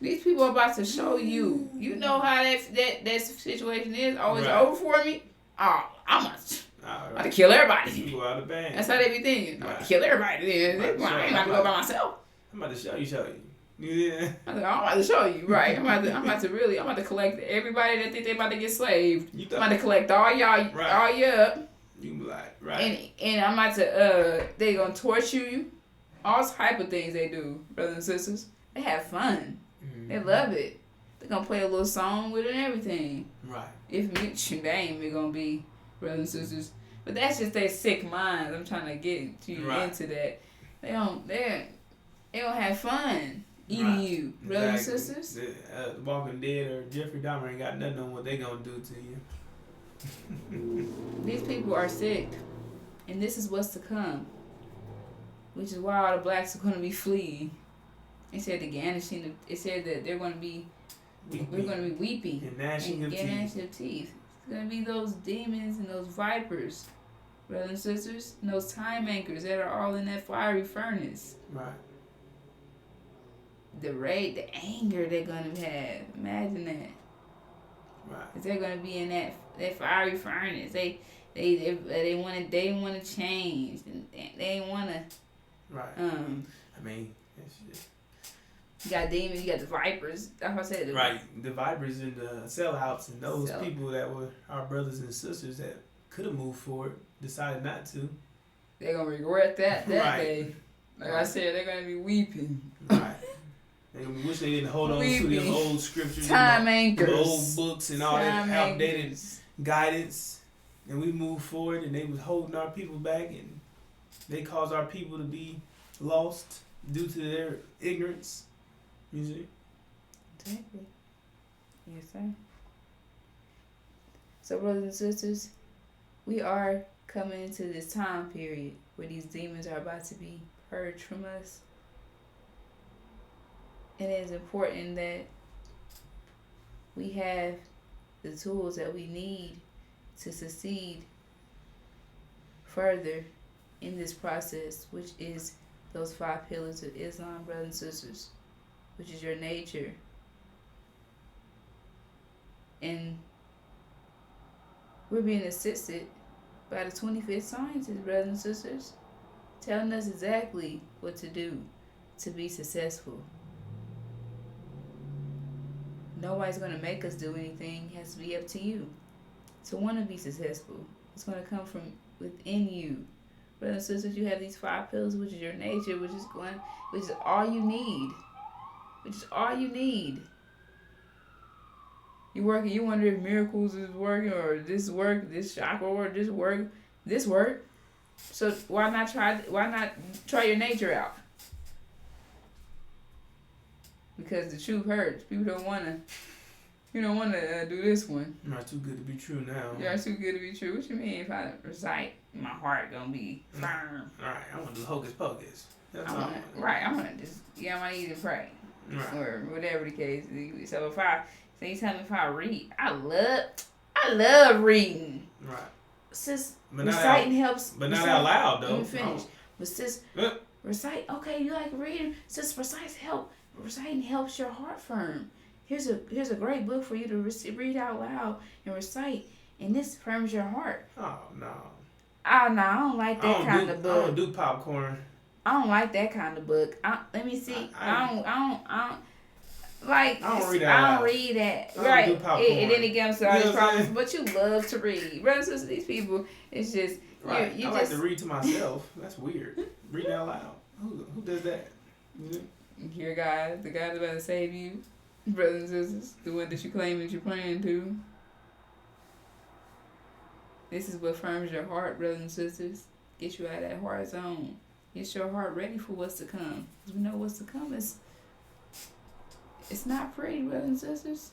These people are about to show you. You know how that situation is. Oh, it's over for me. Oh, I'm about to kill everybody. You go out of band. That's how they be thinking. I'm about to kill everybody. I ain't about to go by myself. I'm about to show you. Yeah. I'm about to show you, right? I'm about to collect everybody that think they about to get slaved. I'm about to collect all y'all, right. all you up. You be like, right. And I'm about to, they gonna torture you. All type of things they do, brothers and sisters. They have fun. Mm-hmm. They love it. They're gonna play a little song with it and everything. Right. If you, they ain't gonna be brothers and sisters. But that's just their sick minds. I'm trying to get you into that. They don't have fun eating you, brothers and sisters. The Walking Dead or Jeffrey Dahmer ain't got nothing on what they gonna do to you. These people are sick, and this is what's to come. Which is why all the blacks are gonna be fleeing. It said it said that we're gonna be weeping and gnashing of teeth. It's gonna be those demons and those vipers, brothers and sisters, and those time anchors that are all in that fiery furnace. Right. The anger they're gonna have. Imagine that. Right. Cause they're gonna be in that fiery furnace. They want to change. They want to. Right. I mean, you got demons, you got the vipers. That's what I said. Right. The vipers and the sellouts and those people that were our brothers and sisters that could have moved forward, decided not to. They're going to regret that right. day. Like I said, they're going to be weeping. Right. They're going to wish they didn't hold on to them old scriptures. Time anchors. Old books and all that outdated guidance. And we moved forward and they was holding our people back and they caused our people to be lost due to their ignorance. You see? Exactly. Yes, sir. So, brothers and sisters, we are coming into this time period where these demons are about to be purged from us. And it is important that we have the tools that we need to succeed further in this process, which is those 5 pillars of Islam, brothers and sisters, which is your nature. And we're being assisted by the 25th scientists, brothers and sisters, telling us exactly what to do to be successful. Nobody's going to make us do anything. It has to be up to you to want to be successful. It's going to come from within you. Brothers and sisters, you have these 5 pillars, which is your nature, which is all you need. Which is all you need. You working, you wonder if miracles is working or this work, this chakra work, this work. So why not try your nature out? Because the truth hurts. People don't wanna do this one. Not too good to be true now. Yeah, too good to be true. What you mean if I recite, my heart gonna be firm? Alright, I want to do hocus pocus. I want to just get on my knees and pray. Right. Or whatever the case is. So anytime if I read, I love reading. Right. Sis, reciting helps. But not out loud though. Let me finish. But sis, recite. Okay, you like reading. Sis, reciting helps your heart firm. Here's a great book for you to read out loud and recite, and this firms your heart. Oh no. Oh no, I don't like that kind of book. I don't do popcorn. I don't like that kind of book. Let me see. I don't read that. Right. And then it gets all these problems. But you love to read. Brothers and these people, it's just right. I like to read to myself. That's weird. Read out loud. Who does that? Your God, the God that's about to save you, brothers and sisters, the one that you claim that you're praying to. This is what firms your heart, brothers and sisters. Get you out of that heart zone. Get your heart ready for what's to come. Because we know what's to come is, it's not pretty, brothers and sisters.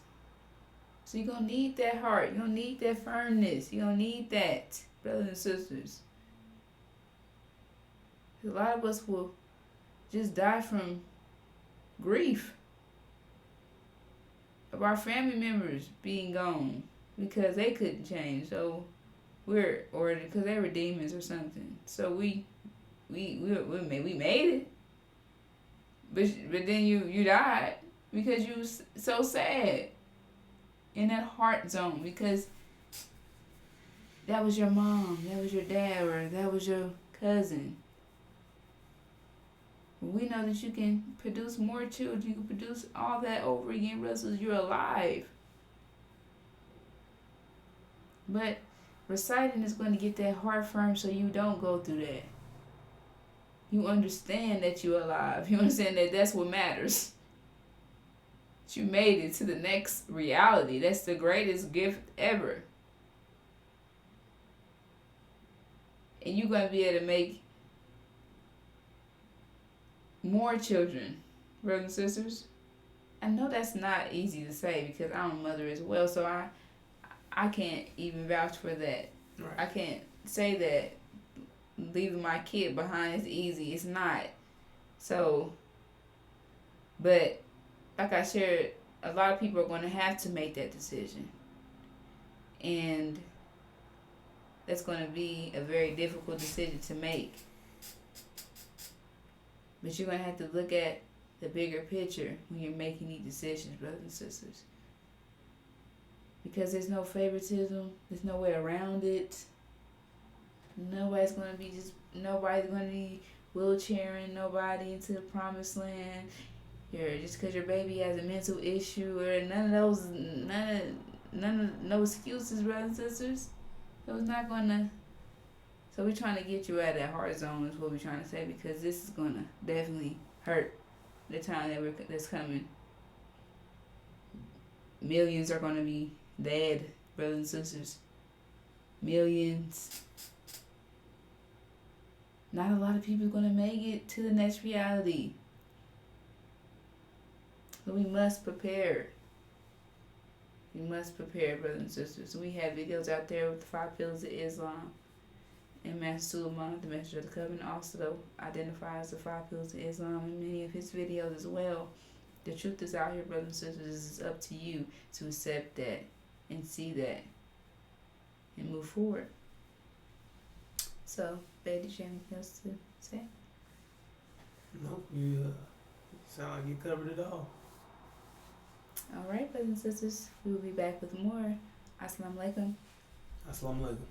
So you're going to need that heart. You're going to need that firmness. You're going to need that, brothers and sisters. A lot of us will just die from grief of our family members being gone because they couldn't change. So or because they were demons or something. So we made it, but then you died because you was so sad in that heart zone because that was your mom, that was your dad, or that was your cousin We know that you can produce more children. You can produce all that over again, Russell. You're alive. But reciting is going to get that heart firm so you don't go through that. You understand that you're alive. You understand that that's what matters. That you made it to the next reality. That's the greatest gift ever. And you're going to be able to make more children, brothers and sisters. I know that's not easy to say because I'm a mother as well, so I can't even vouch for that. Right. I can't say that leaving my kid behind is easy. It's not. So, but like I shared, a lot of people are going to have to make that decision. And that's going to be a very difficult decision to make. But you're going to have to look at the bigger picture when you're making these decisions, brothers and sisters. Because there's no favoritism. There's no way around it. Nobody's going to be wheelchairing nobody into the promised land. Just because your baby has a mental issue or no excuses, brothers and sisters. So it's not going to. So we're trying to get you out of that heart zone is what we're trying to say, because this is going to definitely hurt the time that's coming. Millions are going to be dead, brothers and sisters. Millions. Not a lot of people are going to make it to the next reality. So we must prepare. We must prepare, brothers and sisters. We have videos out there with the 5 pillars of Islam. And Master Suleiman, the Messenger of the Covenant, also identifies the 5 pillars of Islam in many of his videos as well. The truth is out here, brothers and sisters. It's up to you to accept that and see that and move forward. So, babe, did you have anything else to say? Nope, you sound like you covered it all. All right, brothers and sisters, we will be back with more. Assalamu alaikum. Assalamu alaikum.